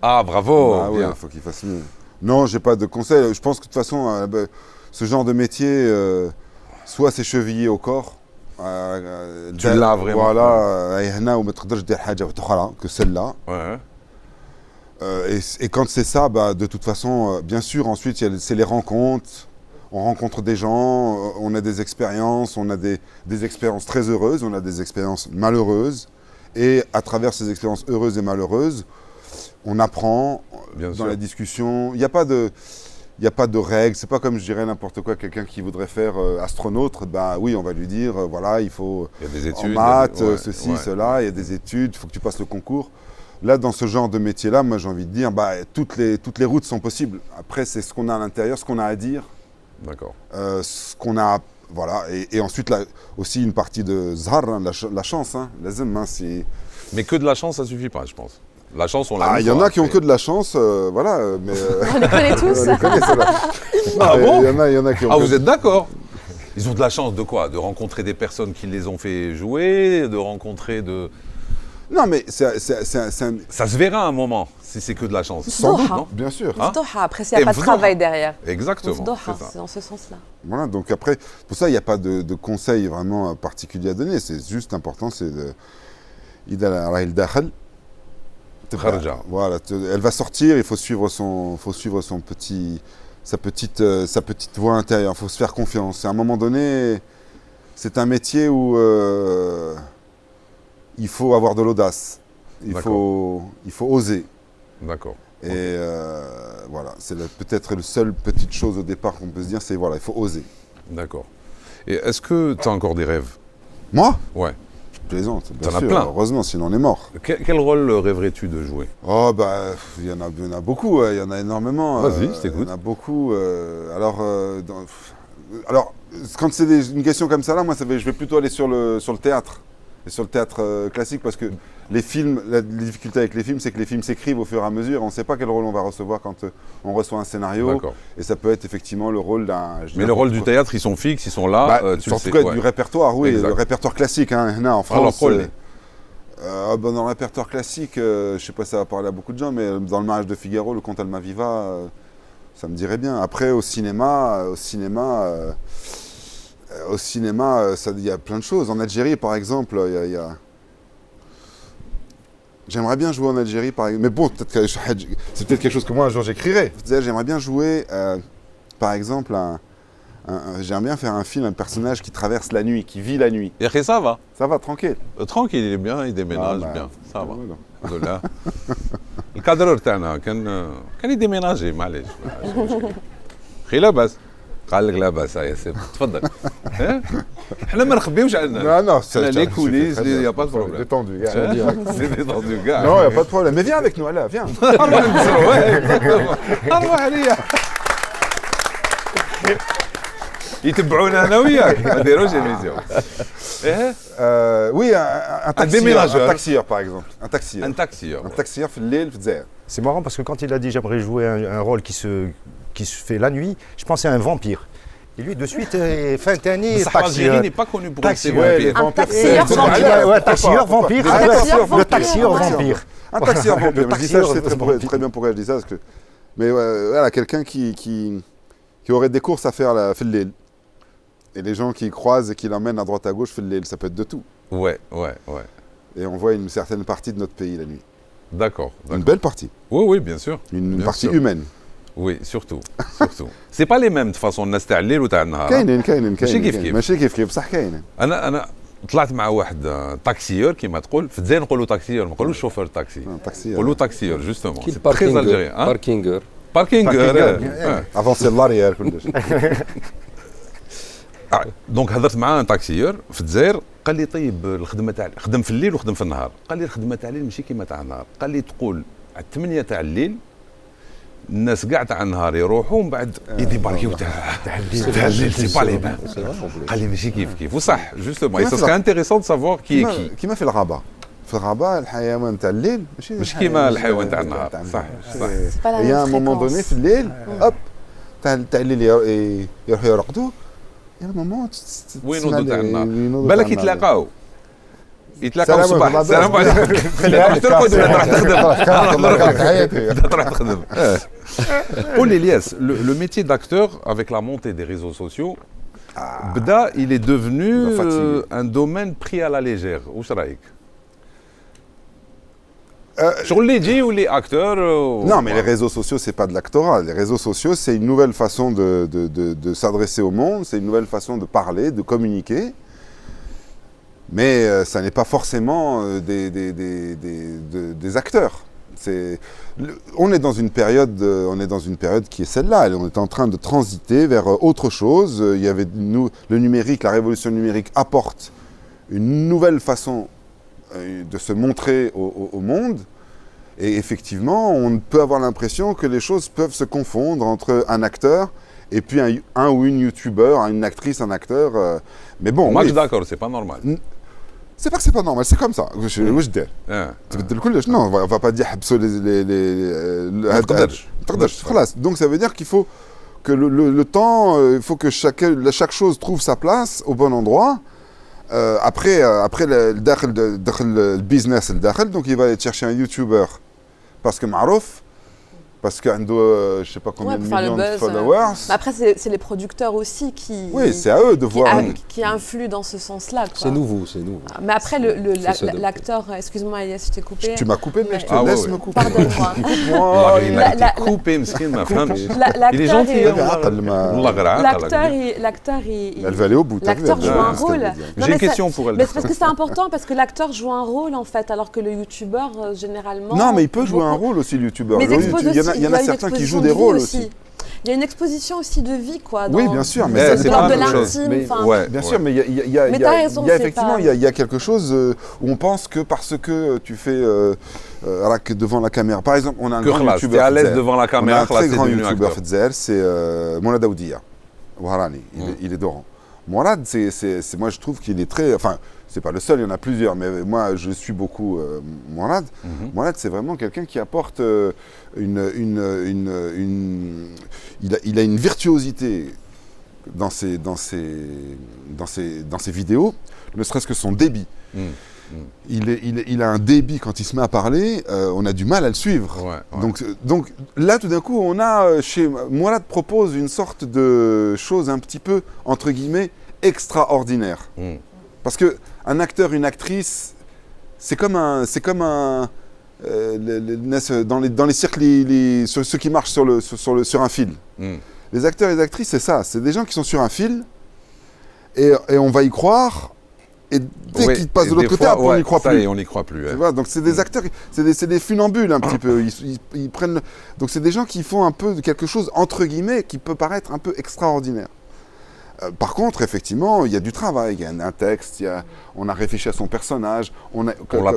Ah bravo. Ah ouais, il faut qu'il fasse mieux. Non, j'ai pas de conseils. Je pense que de toute façon, ce genre de métier, soit c'est chevillé au corps. Tu l'as vraiment. Voilà, que celle-là. Ouais. Et quand c'est ça, de toute façon, bien sûr, ensuite, c'est les rencontres. On rencontre des gens, on a des expériences, on a des expériences très heureuses, on a des expériences malheureuses. Et à travers ces expériences heureuses et malheureuses, on apprend dans la discussion. Il n'y a pas de règles, c'est pas comme je dirais n'importe quoi, quelqu'un qui voudrait faire astronaute, oui, on va lui dire, voilà, il faut il y a des études, en maths, ceci, cela, il y a des études, il faut que tu passes le concours. Là, dans ce genre de métier-là, moi j'ai envie de dire, toutes les routes sont possibles. Après, c'est ce qu'on a à l'intérieur, ce qu'on a à dire. D'accord. Ce qu'on a, voilà, et ensuite là, aussi une partie de zhar, la chance, lazim, mais que de la chance, ça suffit pas, je pense. La chance, on l'a. Il y en a qui ont que de la chance, voilà, mais. On les connaît tous. On les connaît, Ah bon ? Il y en a qui ont. Ah, vous êtes d'accord ? Ils ont de la chance de quoi ? De rencontrer des personnes qui les ont fait jouer, de rencontrer de. Non, mais ça se verra à un moment, si c'est que de la chance. Sans doute, non ? Bien sûr. Après, il n'y a pas de travail derrière. Exactement. C'est dans ce sens-là. Voilà, donc après, pour ça, il n'y a pas de conseil vraiment particulier à donner. C'est juste important, c'est de. Voilà, elle va sortir, il faut suivre sa petite voie intérieure, il faut se faire confiance. À un moment donné, c'est un métier où il faut avoir de l'audace, il faut oser. D'accord. Et voilà, c'est peut-être la seule petite chose au départ qu'on peut se dire, c'est voilà, il faut oser. D'accord. Et est-ce que tu as encore des rêves ? Moi ? Ouais. Je plaisante, bien sûr, plein. Heureusement, sinon on est mort. Quel rôle rêverais-tu de jouer ? Oh, il y en a beaucoup, il y en a énormément. Vas-y, je t'écoute. Il y en a beaucoup. Alors, quand c'est une question comme ça là, moi je vais plutôt aller sur le théâtre. Et sur le théâtre classique, parce que les films, la difficulté avec les films, c'est que les films s'écrivent au fur et à mesure. On ne sait pas quel rôle on va recevoir quand on reçoit un scénario. Et ça peut être effectivement le rôle d'un... Mais le rôle du théâtre, ils sont fixes, ils sont là. En tout cas, du répertoire, oui, le répertoire classique. Hein, en France, dans le répertoire classique, je ne sais pas si ça va parler à beaucoup de gens, mais dans le mariage de Figaro, le comte Almaviva, ça me dirait bien. Après, au cinéma, il y a plein de choses. En Algérie, par exemple, j'aimerais bien jouer en Algérie, par exemple. Mais bon, c'est peut-être quelque chose que moi, un jour, j'écrirai. J'aimerais bien jouer, par exemple, j'aimerais bien faire un film, un personnage qui traverse la nuit, qui vit la nuit. Et ça va. Ça va, tranquille. Tranquille, il est bien, il déménage bien. Ça va. Alhamdoulilah. الكادرور تاعنا كان يديميناجي معليش. خي لاباس. قال لك لاباس يا سيدي تفضل. احنا ما نخبيوش عندنا. Non, les coulisses, il n'y a pas de problème. Détendu. C'est détendu, gars. Non, il n'y a pas de problème. Mais viens avec nous, allez, viens. يتبعونا انا وياك ما ديروش ايميسيون. Oui, un taxieur par exemple. Un taxieur في الليل في الجزائر. C'est marrant parce que quand il a dit j'aimerais jouer un rôle qui se fait la nuit, je pensais à un vampire. Et lui, de suite, Fintani, l'Algérie n'est pas connu pour ses vampires. Un taxieur vampire. Le taxieur vampire. Un taxieur vampire. Je dis ça, je sais très bien pourquoi je dis ça. Mais voilà, quelqu'un qui aurait des courses à faire à Fellil. Et les gens qui croisent et qui l'emmènent à droite à gauche, Fellil, ça peut être de tout. Ouais. Et on voit une certaine partie de notre pays la nuit. D'accord. Une belle partie. Oui, bien sûr. Une partie humaine. Oui, surtout. C'est pas les mêmes de toute façon الناس تاع الليل وتاع النهار. كاينين ماشي كيف بصح كاينين. انا طلعت مع واحد تاكسيور كيما تقول في الجزائر نقولوا تاكسيور ما نقولوش شوفور تاكسي. نقولوا تاكسيور جوستومون. سي تري الجيريان. باركينغر. افونسي لاريير كلش. دونك هضرت مع تاكسيور في الجزائر قال لي طيب الخدمه تاع خدم في الليل وخدم في النهار. قال لي الخدمه تاع الليل ماشي كيما تاع النهار. قال لي تقول على 8 تاع الليل الناس كاع تاع النهار يروحوا ومن بعد يديباركيو تاع الليل سي با لي بان. قال لي ماشي كيف وصح جوستومون سا سكي انتريسون دو سافوار كي كيما في الغابه. في الغابه الحيوان تاع الليل مش كيما الحيوان تاع النهار. صح. يا مومون دوني في الليل هوب تاع الليل يروحوا يرقدوا. يا مومون وين نوضوا تاع النهار. بالك يتلاقاو الصباح. السلام عليكم. ترقد ولا تروح تخدم. قول لي الياس le métier d'acteur avec la montée des réseaux sociaux بدا il est devenu un domaine pris à la légère. واش رايك؟ شغل اللي يجي واللي acteur. Non, mais les réseaux sociaux, c'est pas de l'actorat. Les réseaux sociaux, c'est une nouvelle façon de s'adresser au monde, c'est une nouvelle façon de parler, de communiquer. Mais ça n'est pas forcément des acteurs. On est dans une période qui est celle-là. On est en train de transiter vers autre chose. Il y avait le numérique, la révolution numérique apporte une nouvelle façon de se montrer au monde. Et effectivement, on peut avoir l'impression que les choses peuvent se confondre entre un acteur et puis un ou une youtubeur, une actrice, un acteur. Mais bon, moi je suis d'accord, c'est pas normal. C'est pas que c'est pas normal, c'est comme ça. Non, on va pas dire donc ça veut dire qu'il faut que le temps, il faut que chaque chose trouve sa place au bon endroit. Après le business, donc il va aller chercher un YouTuber parce que Marouf, parce qu'il a je sais pas combien de millions de followers. Après, c'est les producteurs aussi qui. Oui, c'est à eux de voir. Qui influent dans ce sens-là. C'est nouveau, c'est nouveau. Mais après, l'acteur, excuse-moi, Elias, je t'ai coupé. Tu m'as coupé, mais je te laisse me couper. Pardonne-moi. Il a été coupé, مسكين ما فهمش. Il est gentil. L'acteur, elle va aller au bout. L'acteur joue un rôle. J'ai une question pour elle. Mais c'est parce que c'est important, parce que l'acteur joue un rôle en fait, alors que le youtubeur, généralement. Non, mais il peut jouer un rôle aussi, le youtubeur. Il y en a certains qui jouent des rôles aussi. Il y a une exposition aussi de vie, quoi. Oui, bien sûr, mais c'est pas de l'intime. Bien sûr, mais il y a effectivement, il y a quelque chose où on pense que parce que tu fais devant la caméra. Par exemple, on a un grand youtubeur. À l'aise devant la caméra. On a un très grand youtubeur, c'est Mouna Daoudia. Waharani, il est dorant. Mourad, moi je trouve qu'il est très... Enfin, c'est pas le seul, il y en a plusieurs, mais moi je suis beaucoup Mourad. Mourad, c'est vraiment quelqu'un qui apporte il a une virtuosité dans ses vidéos, ne serait-ce que son débit. Il a un débit quand il se met à parler, on a du mal à le suivre. Donc là, tout d'un coup, Mourad propose une sorte de chose un petit peu, entre guillemets, extraordinaire. Parce qu'un acteur, une actrice, c'est comme un dans les cercles, ceux qui marchent sur un fil. Les acteurs et les actrices, c'est ça. C'est des gens qui sont sur un fil et on va y croire. Et dès qu'ils passent de l'autre côté, on n'y croit plus. On n'y croit plus. Tu vois, donc c'est des acteurs, c'est des funambules un petit peu. Ils prennent. Donc c'est des gens qui font un peu de quelque chose entre guillemets qui peut paraître un peu extraordinaire. Par contre, effectivement, il y a du travail. Il y a un texte. On a réfléchi à son personnage. On l'a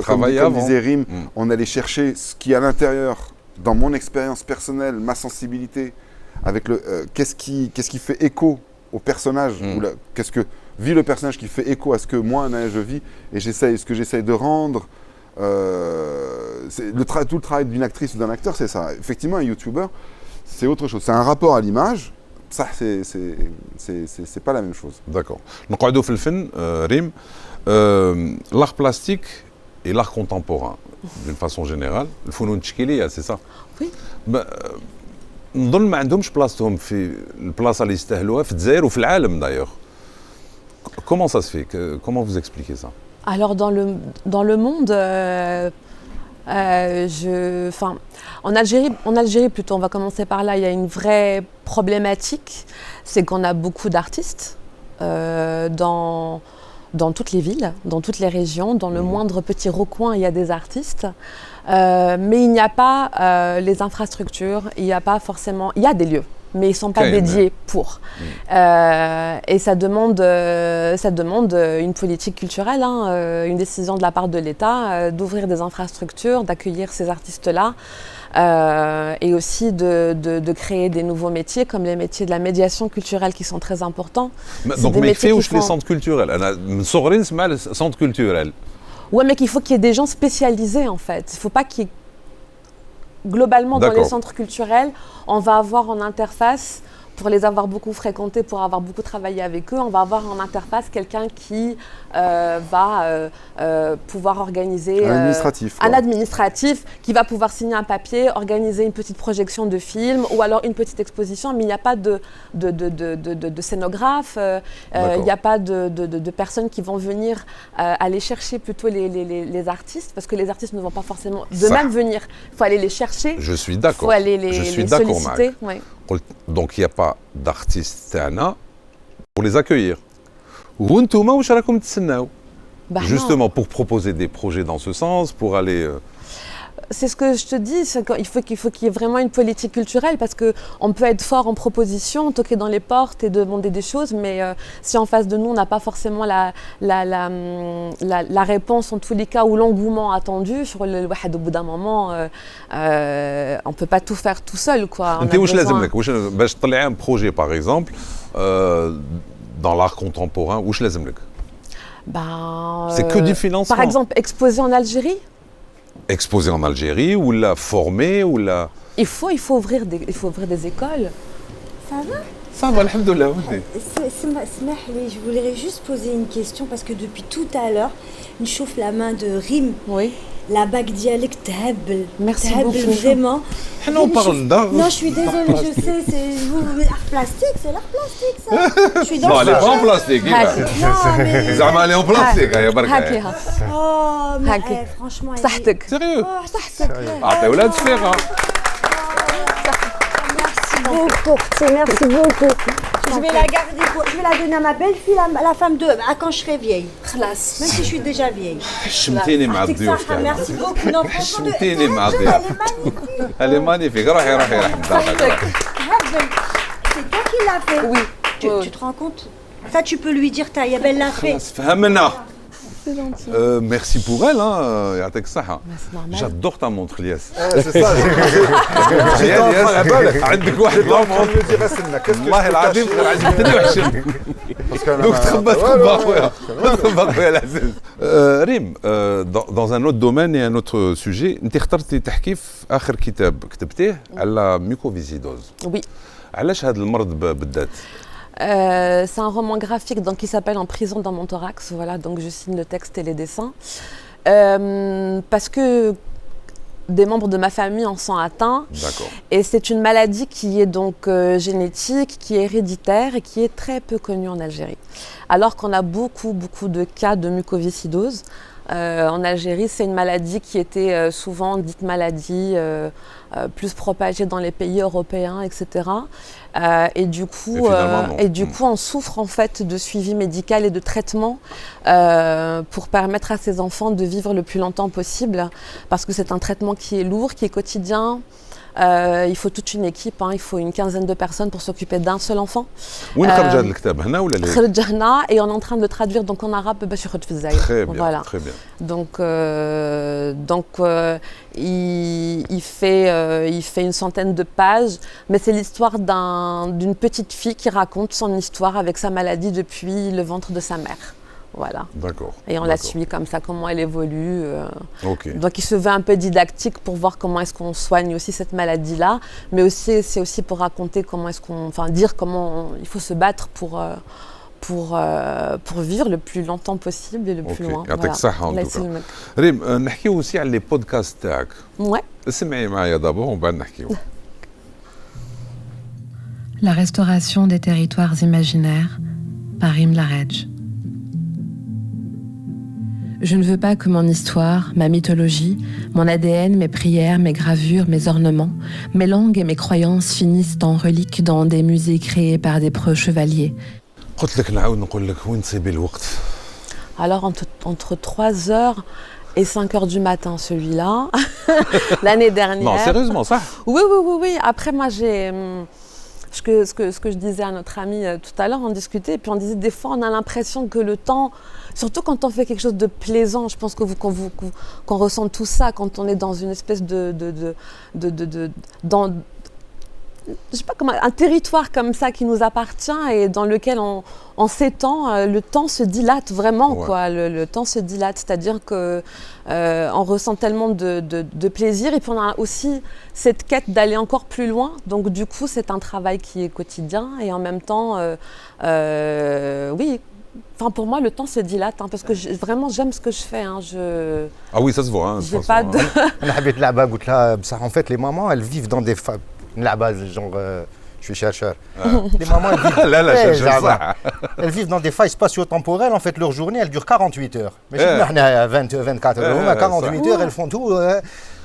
travaillé avant. Comme disait Rim, on allait chercher ce qui est à l'intérieur, dans mon expérience personnelle, ma sensibilité, avec qu'est-ce qui fait écho au personnage, qu'est-ce que vit le personnage qui fait écho à ce que moi, je vis, et ce que j'essaye de rendre. Tout le travail d'une actrice ou d'un acteur, c'est ça. Effectivement, un YouTuber, c'est autre chose. C'est un rapport à l'image. Ça, c'est pas la même chose. D'accord. Donc, on va film, Rim, l'art plastique et l'art contemporain, d'une façon générale. Le founoun tchkiliya, c'est ça? Oui. نظن ما عندهمش بلاصتهم في البلاصه اللي يستاهلوها في الجزائر وفي العالم d'ailleurs. Comment ça se fait? Comment vous expliquez ça? Alors dans le monde, en Algérie plutôt, on va commencer par là, il y a une vraie problématique, c'est qu'on a beaucoup d'artistes dans toutes les villes, dans toutes les régions, dans le moindre petit recoin, il y a des artistes. Mais il n'y a pas les infrastructures, il n'y a pas forcément... Il y a des lieux, mais ils ne sont pas dédiés pour. Et ça demande une politique culturelle, une décision de la part de l'État d'ouvrir des infrastructures, d'accueillir ces artistes-là, et aussi de créer des nouveaux métiers, comme les métiers de la médiation culturelle qui sont très importants. Donc, mais fait où les centres culturels? Centre culturel. Ouais, mais il faut qu'il y ait des gens spécialisés en fait. Il ne faut pas qu'il y ait... Globalement, dans les centres culturels, on va avoir en interface, pour les avoir beaucoup fréquentés, pour avoir beaucoup travaillé avec eux, on va avoir en interface quelqu'un qui va pouvoir organiser... un administratif qui va pouvoir signer un papier, organiser une petite projection de film ou alors une petite exposition, mais il n'y a pas de scénographe, il n'y a pas de personnes qui vont venir aller chercher plutôt les artistes, parce que les artistes ne vont pas forcément d'eux-mêmes venir. Il faut aller les chercher. Je suis d'accord. Il faut aller les solliciter. Ouais. Donc il n'y a pas d'artistes pour les accueillir. Justement pour proposer des projets dans ce sens, pour aller... C'est ce que je te dis, il faut qu'il y ait vraiment une politique culturelle, parce qu'on peut être fort en proposition, toquer dans les portes et demander des choses, mais si en face de nous on n'a pas forcément la réponse en tous les cas, ou l'engouement attendu, sur le au bout d'un moment, on ne peut pas tout faire tout seul. باش تطلعي un projet par exemple dans l'art contemporain, واش لازم لك؟ C'est que du financement. Par exemple, exposer en Algérie. Exposer en Algérie ou la former ou la... Il faut ouvrir des écoles. Ça va? Ça va, alhamdoulilah. Je voudrais juste poser une question parce que depuis tout à l'heure, je chauffe la main de Rim. Oui. La bague dialecte tahbel. Merci beaucoup. Vraiment. On parle d'art. Non, je suis désolée, je sais, c'est l'art plastique, c'est l'art plastique ça. Je suis dans non, elle n'est pas en plastique. Non, elle est en plastique. Oh, mais franchement, elle est... Sérieux? Oh, صحتك. أعطيو لها تفيغة. Merci beaucoup. Je vais la garder, je vais la donner à ma belle-fille, la femme de... quand je serai vieille. Même si je suis déjà vieille. حشمتيني مع الضيوف تاعك. Merci beaucoup. Non, حشمتيني مع الضيوف. Elle est magnifique. روحي رحمة الله. C'est toi qui l'as fait. Oui. Tu te rends compte? Ça, tu peux lui dire, Taïabel l'a fait. فهمنا. C'est gentil. Merci pour elle, يعطيك الصحة. C'est normal. J'adore ta montre, Lias. C'est ça. عندك واحد والله العظيم عجبتني وحشمني. Donc تخبى خويا خويا العزيز. ريم dans un autre domaine et un autre sujet انت اخترتي تحكي في اخر كتاب كتبتيه على ميكوفيسيدوز. Oui. علاش هذا المرض بالذات؟ C'est un roman graphique donc, qui s'appelle En prison dans mon thorax. Voilà, donc je signe le texte et les dessins. Parce que des membres de ma famille en sont atteints. D'accord. Et c'est une maladie qui est donc génétique, qui est héréditaire et qui est très peu connue en Algérie. Alors qu'on a beaucoup de cas de mucoviscidose. En Algérie, c'est une maladie qui était souvent dite maladie plus propagée dans les pays européens, etc. Et du coup, on souffre en fait de suivi médical et de traitement pour permettre à ces enfants de vivre le plus longtemps possible, parce que c'est un traitement qui est lourd, qui est quotidien. Il faut toute une équipe, hein, il faut une quinzaine de personnes pour s'occuper d'un seul enfant. وين خرج هذا الكتاب هنا ولا لا؟ خرج هنا et on est en train de le traduire donc en arabe باش يخرج في الجزائر. Très bien, voilà. très bien. Donc il fait une centaine de pages, mais c'est l'histoire d'une petite fille qui raconte son histoire avec sa maladie depuis le ventre de sa mère. Voilà. D'accord. Et on la suit comme ça, comment elle évolue. Ok. Donc il se veut un peu didactique pour voir comment est-ce qu'on soigne aussi cette maladie-là, mais aussi c'est aussi pour raconter comment est-ce qu'on, enfin dire comment il faut se battre pour vivre le plus longtemps possible et le plus loin. يعطيك الصحة en tout cas. ريم نحكيو aussi على لي بودكاست تاعك. Ouais. اسمعي معايا d'abord ومن بعد نحكيو. La restauration des territoires imaginaires par Rim Laredj. Je ne veux pas que mon histoire, ma mythologie, mon ADN, mes prières, mes gravures, mes ornements, mes langues et mes croyances finissent en reliques dans des musées créés par des preux chevaliers. قلت لك نعاود نقول لك وين تصيبي الوقت؟ Alors entre 3h et 5h du matin, celui-là, l'année dernière. Non, sérieusement, ça? Oui. Après, moi, j'ai... Ce que je disais à notre ami tout à l'heure, on discutait, et puis on disait des fois on a l'impression que le temps, surtout quand on fait quelque chose de plaisant, je pense qu'on ressent tout ça quand on est dans une espèce je sais pas comment, un territoire comme ça qui nous appartient et dans lequel on s'étend, le temps se dilate vraiment, ouais. Quoi. Le temps se dilate, c'est-à-dire que on ressent tellement de plaisir et puis on a aussi cette quête d'aller encore plus loin. Donc du coup, c'est un travail qui est quotidien et en même temps, oui. Enfin, pour moi, le temps se dilate, hein, parce que vraiment, j'aime ce que je fais. Hein, Ah oui, ça se voit. Hein, j'ai pas de... En fait, les mamans, elles vivent dans des... genre, je suis chercheur. Les mamans, elles vivent dans des failles spatio-temporelles. En fait, leur journée, elle dure 48 heures. Mais si on a 24 heures, 48 heures, elles font tout.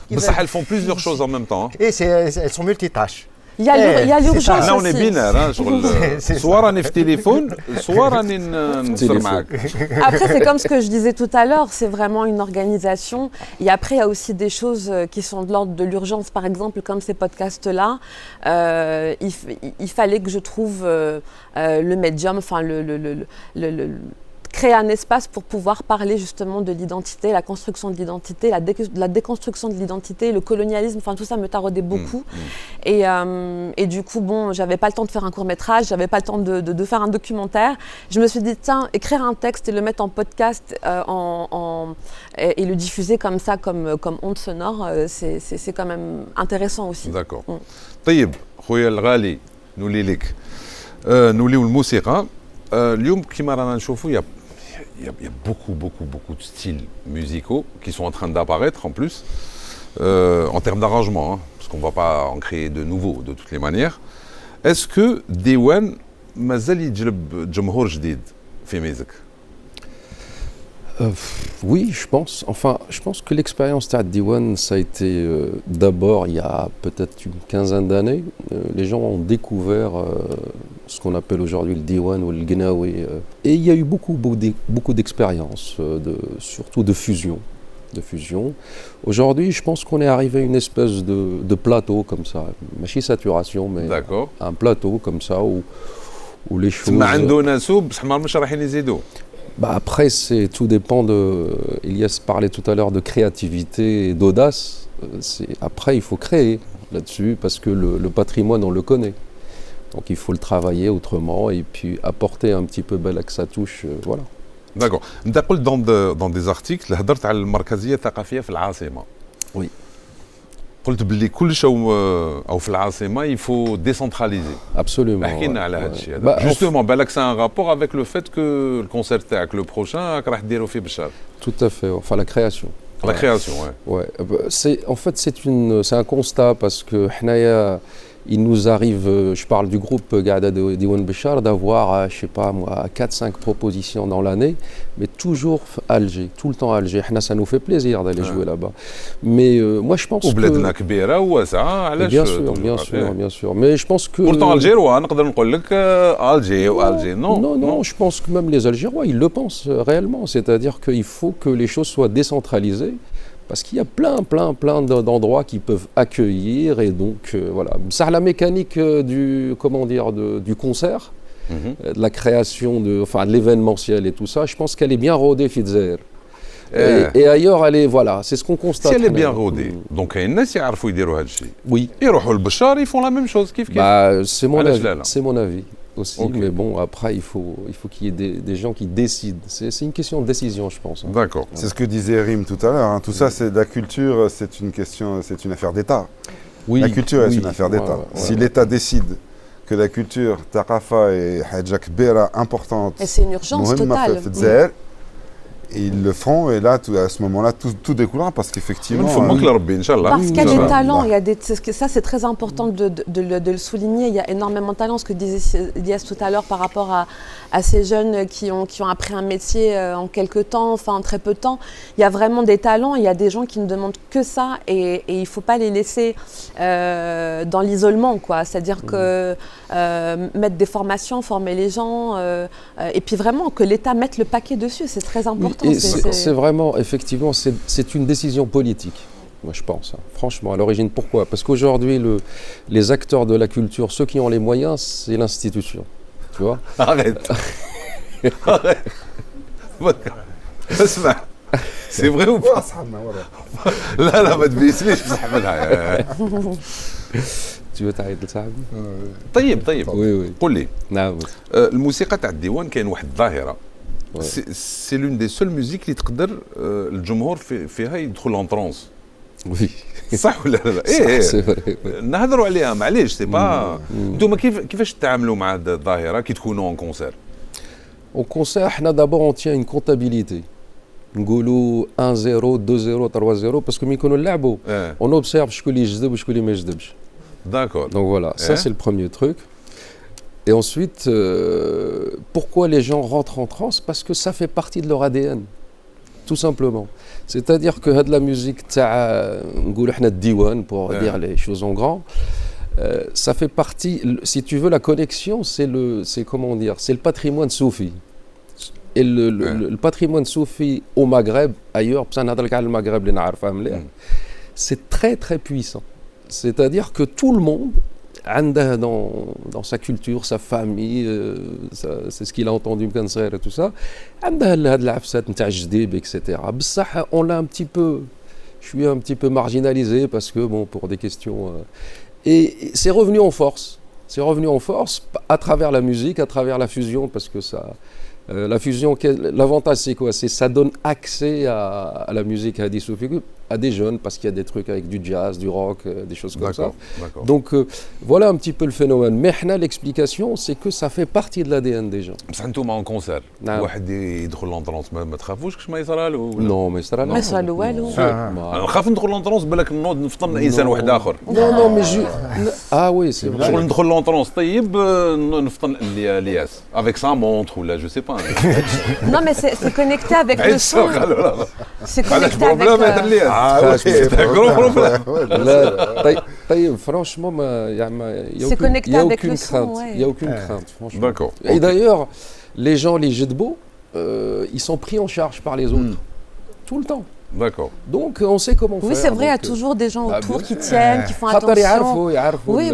Mais ça, elles font plusieurs choses en même temps. Hein. Et elles sont multitâches. Il y a l'urgence aussi. Là, on est binaire. Hein, soit on est au téléphone, soit on est Après, c'est comme ce que je disais tout à l'heure, c'est vraiment une organisation. Et après, il y a aussi des choses qui sont de l'ordre de l'urgence. Par exemple, comme ces podcasts-là, il fallait que je trouve le médium, enfin créer un espace pour pouvoir parler justement de l'identité, la construction de l'identité, la déconstruction de l'identité, le colonialisme, enfin tout ça me taraudait beaucoup. Et du coup, bon, j'avais pas le temps de faire un court-métrage, j'avais pas le temps de faire un documentaire. Je me suis dit, tiens, écrire un texte et le mettre en podcast et le diffuser comme ça, comme onde sonore, c'est quand même intéressant aussi. D'accord. طيب خويا الغالي نولي لك نوليو الموسيقى اليوم كما رانا نشوفوا il y a beaucoup de styles musicaux qui sont en train d'apparaître en plus, en termes d'arrangement, hein, parce qu'on ne va pas en créer de nouveaux de toutes les manières. Est-ce que Diwan mazal يجلب جمهور جديد في ميزك؟ Oui, je pense. Enfin, je pense que l'expérience de Diwan, ça a été d'abord il y a peut-être une quinzaine d'années. Les gens ont découvert ce qu'on appelle aujourd'hui le Diwan ou le Gnawi. Et il y a eu beaucoup d'expériences, surtout de fusion. Aujourd'hui, je pense qu'on est arrivé à une espèce de plateau comme ça. Pas saturation, mais un plateau comme ça où les choses... Bah après, tout dépend de... Elias parlait tout à l'heure de créativité et d'audace. Après, il faut créer là-dessus parce que le patrimoine, on le connaît. Donc il faut le travailler autrement et puis apporter un petit peu que sa touche, voilà. D'accord. انت قلت dans des articles هضرت على المركزيه الثقافيه في العاصمه. Oui. قلت باللي كلش او في العاصمه il faut décentraliser. Absolument. احكي لنا على هذا الشيء هذا. Justement بالك c'est un rapport avec le fait que le concert تاعك le prochain راح ديروا فيه بالشهر. Tout à fait. Enfin la création. La création, ouais. Ouais. En fait, c'est un constat parce que il nous arrive, je parle du groupe Gada Diwan Béchar, d'avoir, je sais pas moi, 4-5 propositions dans l'année, mais toujours Alger, tout le temps Alger. Ça nous fait plaisir d'aller jouer là-bas. Mais moi, je pense وبلادنا كبيرة وواسعة علاش. Bien sûr. Mais je pense que. Pourtant, Algérois, نقدر نقول لك Alger, non, je pense que même les Algérois, ils le pensent réellement. C'est-à-dire qu'il faut que les choses soient décentralisées. Parce qu'il y a plein d'endroits qui peuvent accueillir et donc voilà. Ça, la mécanique du concert, de la création, de l'événementiel et tout ça, je pense qu'elle est bien rodée Fitzer. Et ailleurs, elle est, voilà, c'est ce qu'on constate. Si elle est bien rodée, donc il y a des gens qui savent يديروا هذا الشيء. Oui. Ils vont au Béchar, ils font la même chose, كيف. Bah, c'est mon avis aussi, okay. Mais bon, après, il faut qu'il y ait des gens qui décident. C'est une question de décision, je pense. Hein. D'accord. C'est ce que disait Rim tout à l'heure. Hein. Tout ça, c'est la culture, c'est une affaire d'État. Oui, la culture est une affaire d'État. Si l'État décide que la culture Taqafa est حاجة كبيرة importante, et c'est une urgence totale. Ils le font et là, à ce moment-là, tout découlera parce qu'effectivement. Parce qu'il y a des talents, ça c'est très important de le souligner. Il y a énormément de talents, ce que disait Elias tout à l'heure par rapport à ces jeunes qui ont appris un métier en quelques temps, enfin en très peu de temps. Il y a vraiment des talents, il y a des gens qui ne demandent que ça et il ne faut pas les laisser dans l'isolement, quoi. C'est-à-dire que mettre des formations, former les gens et puis vraiment que l'État mette le paquet dessus, c'est très important. C'est vraiment, effectivement, c'est une décision politique, moi je pense, hein. Franchement, à l'origine. Pourquoi? Parce qu'aujourd'hui, les acteurs de la culture, ceux qui ont les moyens, c'est l'institution, tu vois. Arrête. C'est vrai ou pas? لا ما تبيسليش بصح منها. Tu veux t'arrêter de ça? طيب. Oui. قول لي. نعم. الموسيقى تاع الديوان كاين واحد الظاهرة. C'est l'une des seules musiques اللي تقدر الجمهور فيها يدخل en transe. Oui. صح ولا لا؟ ايه نهضروا عليها معليش سي با. انتوما كيفاش تتعاملوا مع هذه الظاهرة كي تكونوا en concert؟ Au concert, احنا d'abord on tient une comptabilité. نقولوا 1-0, 2-0, 3-0 parce que ملي نكونوا نلعبوا on observe شكون اللي يجذب وشكون اللي ما يجذبش. D'accord. Donc voilà, ça c'est le premier truc. Et ensuite, pourquoi les gens rentrent en transe? Parce que ça fait partie de leur ADN, tout simplement. C'est-à-dire que la musique, pour dire les choses en grand, ça fait partie, si tu veux, la connexion, c'est le patrimoine soufi. Et le patrimoine soufi au Maghreb, ailleurs, c'est très très puissant. C'est-à-dire que tout le monde, dans sa culture, sa famille, c'est ce qu'il a entendu et tout ça, etc. On l'a je suis un petit peu marginalisé parce que, bon, pour des questions... et c'est revenu en force. C'est revenu en force à travers la musique, à travers la fusion, parce que ça... la fusion, l'avantage c'est quoi? Ça donne accès à la musique à des jeunes, parce qu'il y a des trucs avec du jazz, du rock, des choses comme ça. Donc voilà un petit peu le phénomène. Mais l'explication, c'est que ça fait partie de l'ADN des gens. بصح انتوما en concert واحد يدخل لونطرونس ما تخافوش كش ما يصرى له؟ Non, ما يصرى له. ما يصرى له والو. نخاف ندخل لونطرونس بالك نوض نفطن انسان واحد اخر. Non, mais ah oui, c'est vrai. شغل ندخل لونطرونس طيب نفطن الياس avec sa montre ou là je sais pas. Non mais c'est connecté avec le son. C'est connecté avec c'est un gros problème. Franchement, il n'y a aucune crainte. Il n'y a aucune crainte, franchement. D'accord. Et d'ailleurs, les gens, les Jedbo, ils sont pris en charge par les autres. Tout le temps. D'accord. Donc on sait comment faire. Oui, c'est vrai, il y a toujours des gens autour qui tiennent, qui font attention. Oui,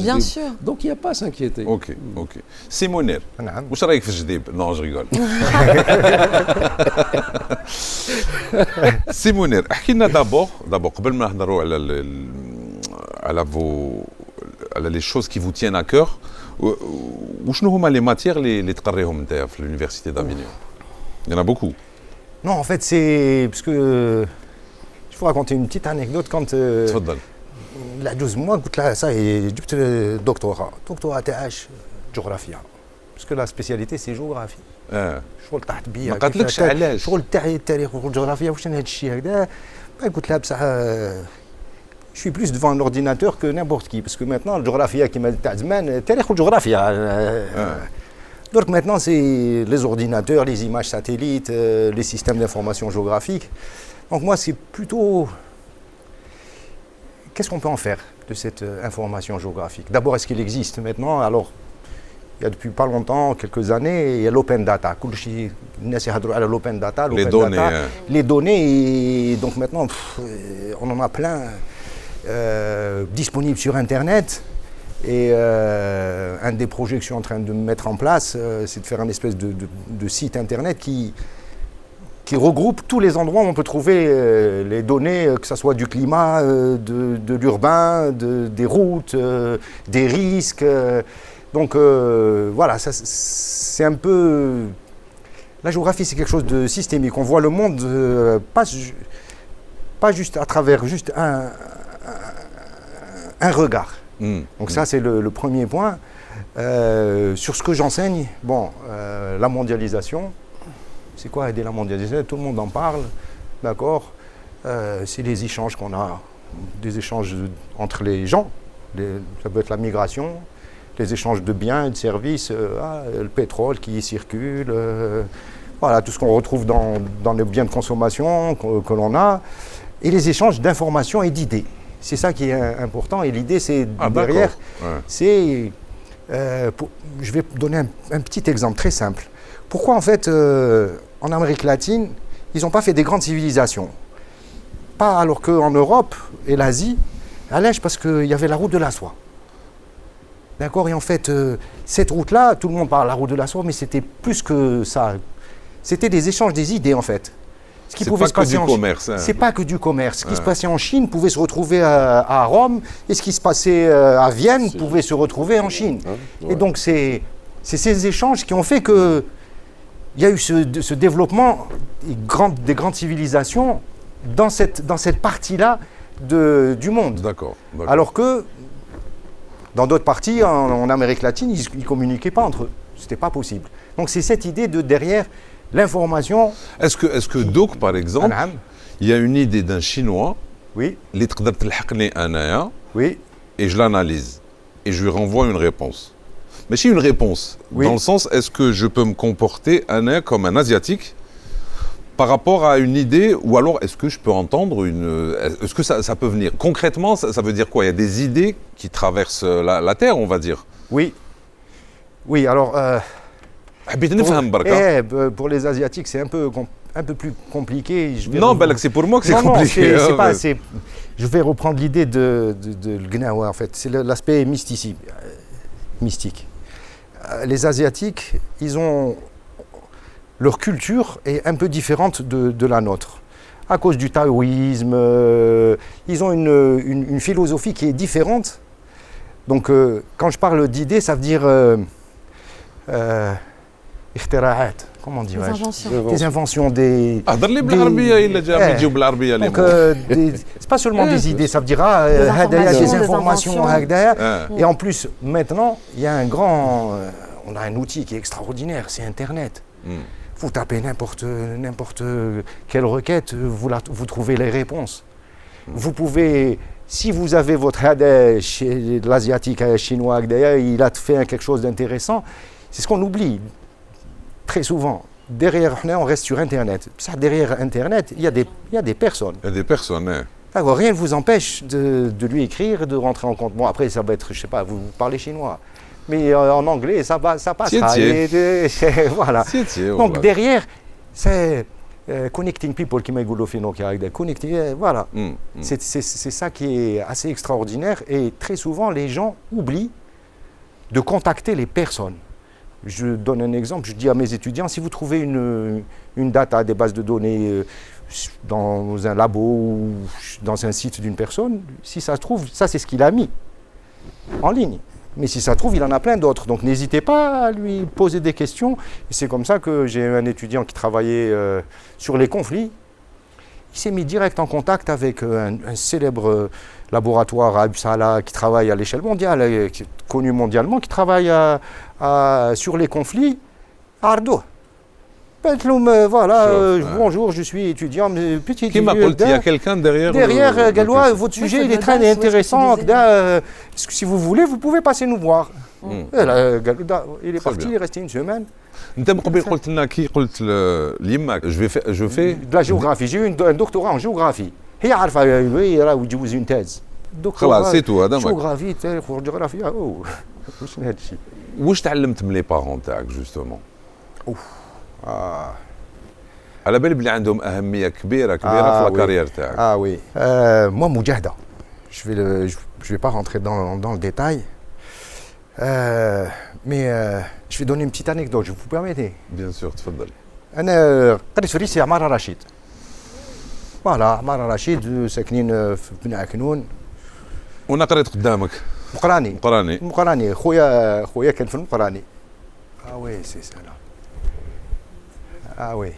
bien sûr. Donc il n'y a pas à s'inquiéter. Ok. Simoner, واش رايك في الجديب؟ Non, je rigole. Simoner, احكي لنا دابور قبل ما نهضروا على les choses qui vous tiennent à cœur. Où sont les matières les تقريهم نتايا في l'université d'Avignon? Il y en a beaucoup. Non, en fait, c'est parce que je vais vous raconter une petite anecdote quand تفضل. لا جوز موا قلت لها صاي جبت دكتوراه تاعش جغرافيا باسكو لا سبيسياليتي سي جغرافي شغل طحت بيا ما قالتلكش علاش شغل تاعي التاريخ والجغرافيا واش هذا الشيء هكذا قلت لها بصح je suis plus devant un ordinateur que n'importe qui parce que maintenant le géographie كيما تاع زمان التاريخ والجغرافيا donc maintenant c'est les ordinateurs, les images satellites, les systèmes d'information géographique. Donc moi c'est plutôt qu'est-ce qu'on peut en faire de cette information géographique? D'abord, est-ce qu'il existe maintenant? Alors, il y a depuis pas longtemps, quelques années, il y a l'open data. L'open data, les données. Et donc maintenant, on en a plein disponibles sur Internet. Et un des projets que je suis en train de mettre en place, c'est de faire une espèce de site Internet qui regroupe tous les endroits où on peut trouver les données, que ce soit du climat, de l'urbain, des routes, des risques. Donc voilà, ça, c'est un peu... La géographie, c'est quelque chose de systémique. On voit le monde pas juste à travers juste un regard. Donc ça, c'est le premier point. Sur ce que j'enseigne, bon, la mondialisation. C'est quoi aider la mondialisation? Tout le monde en parle, d'accord. C'est les échanges qu'on a, des échanges entre les gens. Ça peut être la migration, les échanges de biens et de services, le pétrole qui circule, voilà, tout ce qu'on retrouve dans les biens de consommation que l'on a, et les échanges d'informations et d'idées. C'est ça qui est important. Et l'idée, c'est derrière, c'est... je vais donner un petit exemple très simple. Pourquoi en fait, en Amérique latine, ils n'ont pas fait des grandes civilisations? Pas alors qu'en Europe et l'Asie, allège parce qu'il y avait la route de la soie. D'accord? Et en fait, cette route-là, tout le monde parle de la route de la soie, mais c'était plus que ça. C'était des échanges des idées en fait. Ce qui pouvait se passer en Chine, c'est pas que du commerce. Ce qui se passait en Chine pouvait se retrouver à Rome, et ce qui se passait à Vienne pouvait se retrouver en Chine. Et donc c'est ces échanges qui ont fait que il y a eu ce développement des grandes civilisations dans cette partie-là du monde. D'accord. Alors que dans d'autres parties, en Amérique latine, ils ne communiquaient pas entre eux. Ce n'était pas possible. Donc c'est cette idée de derrière l'information. Est-ce que donc, par exemple, il y a une idée d'un Chinois, oui, et je l'analyse, et je lui renvoie une réponse. Mais c'est une réponse, dans le sens, est-ce que je peux me comporter comme un Asiatique par rapport à une idée, ou alors est-ce que je peux entendre est-ce que ça peut venir? Concrètement, ça veut dire quoi? Il y a des idées qui traversent la Terre, on va dire. Oui. Oui, alors... pour les Asiatiques, c'est un peu plus compliqué. Non, c'est pour moi que c'est compliqué. Je vais reprendre l'idée de Gnawa, en fait. C'est l'aspect mystique. Les Asiatiques, ils ont... Leur culture est un peu différente de la nôtre. À cause du taoïsme, ils ont une philosophie qui est différente. Donc, quand je parle d'idées, ça veut dire... comment dirais-je? Des inventions, des... Donc, c'est pas seulement des idées, ça veut dire des informations. Et en plus, maintenant, il y a on a un outil qui est extraordinaire, c'est Internet. Vous tapez n'importe quelle requête, vous trouvez les réponses. Vous pouvez, si vous avez votre l'asiatique, chinois, il a fait quelque chose d'intéressant, c'est ce qu'on oublie très souvent. Derrière, on reste sur Internet. Ça, derrière Internet, il y a des personnes. Il y a des personnes, hein. D'accord, rien ne vous empêche de lui écrire, de rentrer en compte. Bon, après, ça va être, je sais pas, vous parlez chinois. Mais en anglais, ça passera. Voilà. Donc derrière, c'est connecting people qui m'a connecter. Voilà. C'est ça qui est assez extraordinaire. Et très souvent, les gens oublient de contacter les personnes. Je donne un exemple, je dis à mes étudiants, si vous trouvez une data, des bases de données dans un labo ou dans un site d'une personne, si ça se trouve, ça c'est ce qu'il a mis. en ligne. Mais si ça se trouve, il en a plein d'autres. Donc n'hésitez pas à lui poser des questions. Et c'est comme ça que j'ai un étudiant qui travaillait sur les conflits. Il s'est mis direct en contact avec un célèbre laboratoire à Uppsala qui travaille à l'échelle mondiale, qui est connu mondialement, qui travaille sur les conflits. Ardo. Voilà, bonjour, je suis étudiant, mais petit. Qui m'a dit, il y a quelqu'un derrière. Derrière, Galois, votre sujet il est très intéressant. Si vous voulez, vous pouvez passer nous voir. Il est parti, il est resté une semaine. انت من قبل قلت لنا كي قلت ليماك جو في de la géographie. J'ai eu un doctorat en géographie. هي عارفه راه يجوز اون تاز. خلاص سيتو هذا جغرافي تاريخ والجغرافيا واش هذا الشيء. واش تعلمت من لي بارون تاعك جوستومون؟ على بالي بلي عندهم اهميه كبيره في الكارير تاعك. Oui. Moi مجاهده. Je vais pas rentrer dans le détail. Mais je vais donner une petite anecdote, je vous permettez. Bien sûr, تفضل. أنا قريت في الليسي عمارة رشيد. فوالا عمارة رشيد ساكنين في بن عكنون. وانا قريت قدامك. مقراني. خويا كان في المقراني. وي سي سالا. وي.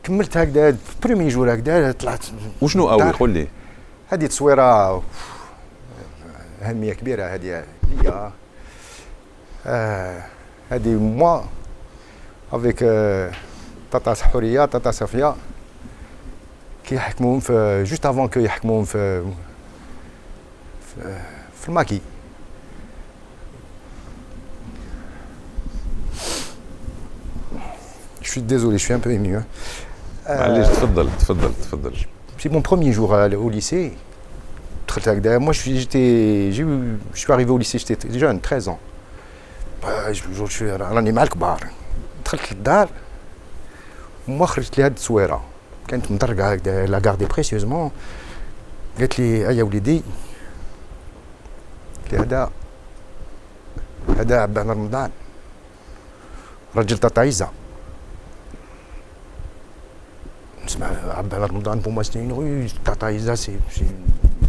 كملت هكذا في بريمي جور هكذا طلعت. وشنو قول لي؟ هذه تصويره أهمية كبيرة هذه ليا. هذه موا افيك تاتا حورية تاتا صفية كيحكموهم في جوست افون كو يحكموهم في الماكي. Je suis désolé, je suis un peu ému. معليش تفضل. C'est mon premier jour au lycée. Moi, je suis arrivé au lycée, j'étais jeune, 13 ans. Je suis un animal كبار. دخلت للدار وما خرجت لي هاد التصويره. كانت مدرقه هكذا لا غاردي بريسيوزمون. قالت لي يا وليدي. قلت لي هذا عبان رمضان. رجل تطايزه. نسمع عبان رمضان بوما سي اون رue. تطايزه سي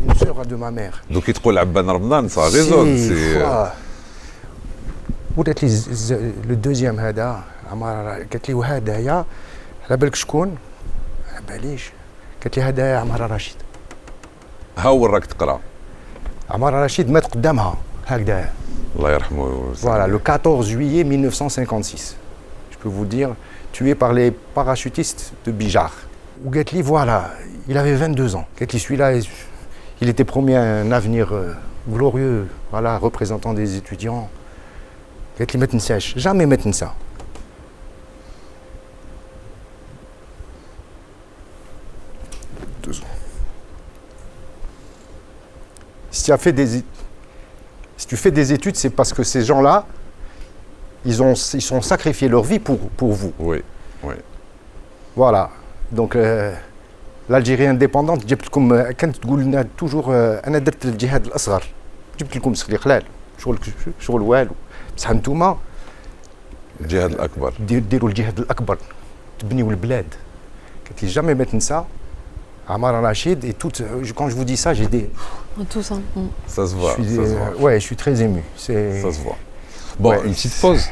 une sœur de ma mère. Donc il تقول عبان رمضان صار ريزون سي. ودات لي لو دوزيام هذا عمارة. قالت لي وهذايا على بالك شكون؟ على باليش. قالت لي هذايا عمارة رشيد. ها وراك تقرا. عمارة رشيد مات قدامها هكذا. الله يرحمه. Voilà, le 14 juillet 1956. Je peux vous dire, tué par les parachutistes de Bijar. وقالت لي voilà, il avait 22 ans. قالت لي celui-là, il était promis un avenir glorieux, voilà, représentant des étudiants. قالت لي ما تنساش، jamais ما تنسى. Si tu fais des études, c'est parce que ces gens-là, ils sont sacrifiés leur vie pour vous. Oui. Voilà. Donc l'Algérie indépendante, جبت لكم كانت تقول لنا toujours أنا درت الجهاد الأصغر. جبت لكم سخلي قلال، شغل والو. بصح نتوما الجهاد الأكبر. ديروا الجهاد الأكبر. تبنيوا البلاد. قالت لي jamais ما تنسى. Amara Rachid et tout. Quand je vous dis ça, j'ai des. Tout ça. Ça se voit. Ouais, je suis très ému. Ça se voit. Bon, ouais, une petite pause.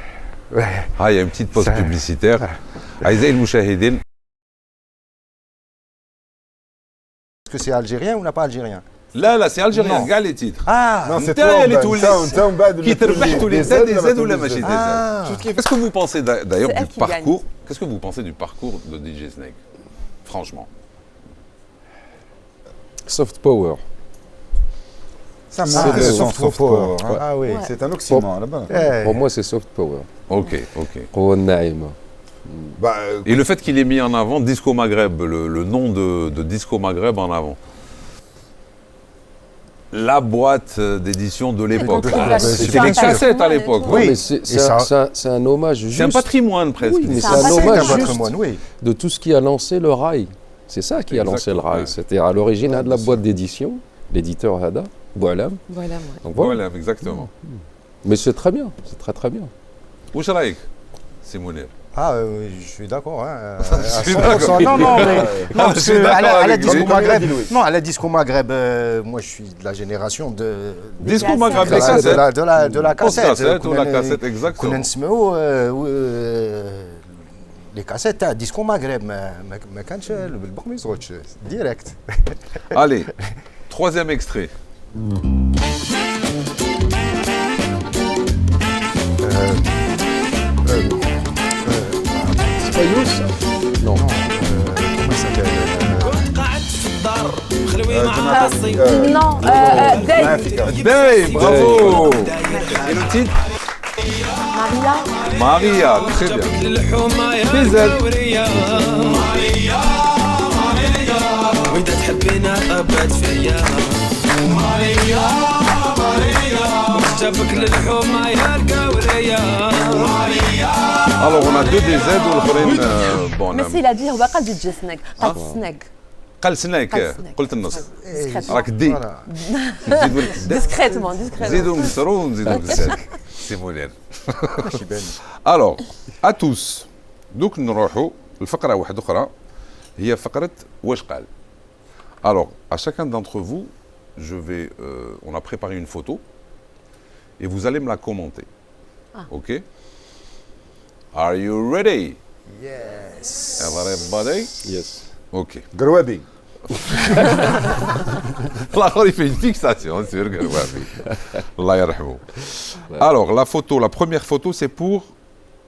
Ouais. Il y a une petite pause publicitaire. أعزائي المشاهدين. Est-ce que c'est algérien ou n'a pas algérien? لا c'est algérien. Regarde les titres. Non, c'est toi. Qui تربح tous les Z ou la machine des Z. Qu'est-ce que vous pensez d'ailleurs du parcours? Qu'est-ce que vous pensez du parcours de DJ Snake? Franchement. Soft power. C'est soft power. Ah oui, c'est un oxymore là-bas. Pour moi, c'est soft power. Ok. Et le fait qu'il ait mis en avant Disco Maghreb, le nom de Disco Maghreb en avant. La boîte d'édition de l'époque. C'était des cassettes à l'époque. Oui, c'est un hommage juste. C'est un patrimoine presque. Oui, mais c'est un hommage juste de tout ce qui a lancé le rail. C'est ça qui a lancé le rail. C'était à l'origine de la boîte d'édition, l'éditeur Hada, Boualam. Boualam, exactement. Mais c'est très bien, c'est très très bien. Où est-ce que c'est Mounir? Ah, je suis d'accord. Hein, Je suis d'accord. Non, mais non, Je parce suis que d'accord à la avec disco lui. Maghreb, non, à la disco Maghreb, moi je suis de la génération de Disco Maghreb, de les la- cassettes. de la cassette. Ou la cassette, exactement. كنا نسمعوا les cassettes تاع disco Maghreb ما كانش بالبق ما يصوتش direct. Allez, troisième extrait. C'est pas Youss ça? Non. Comment il s'appelle Non, Dave. Dave, bravo. Et le titre? Maria. Maria, très bien. BZ. واذا تحبينا طبت فيا ماريا ماريا شافك للحومه يا القوريه ماريا. Alors on a deux DZ والآخرين bon. Mais il a dit هو قال دي سناك قال سناك قال سناك قلت النص راك دي discrètement نزيدو نكسرو ونزيدو نكسر سي مولان. Alors à tous دوك نروحوا لفقرة واحدة أخرى هي فقرة واش قال. Alors à chacun d'entre vous on a préparé une photo et vous allez me la commenter. Ok? Are you ready? Yes. Everybody? Yes. Ok. Grouabi. L'autre il fait une fixation sur Grouabi. Allah yarhamou. Alors la première photo c'est pour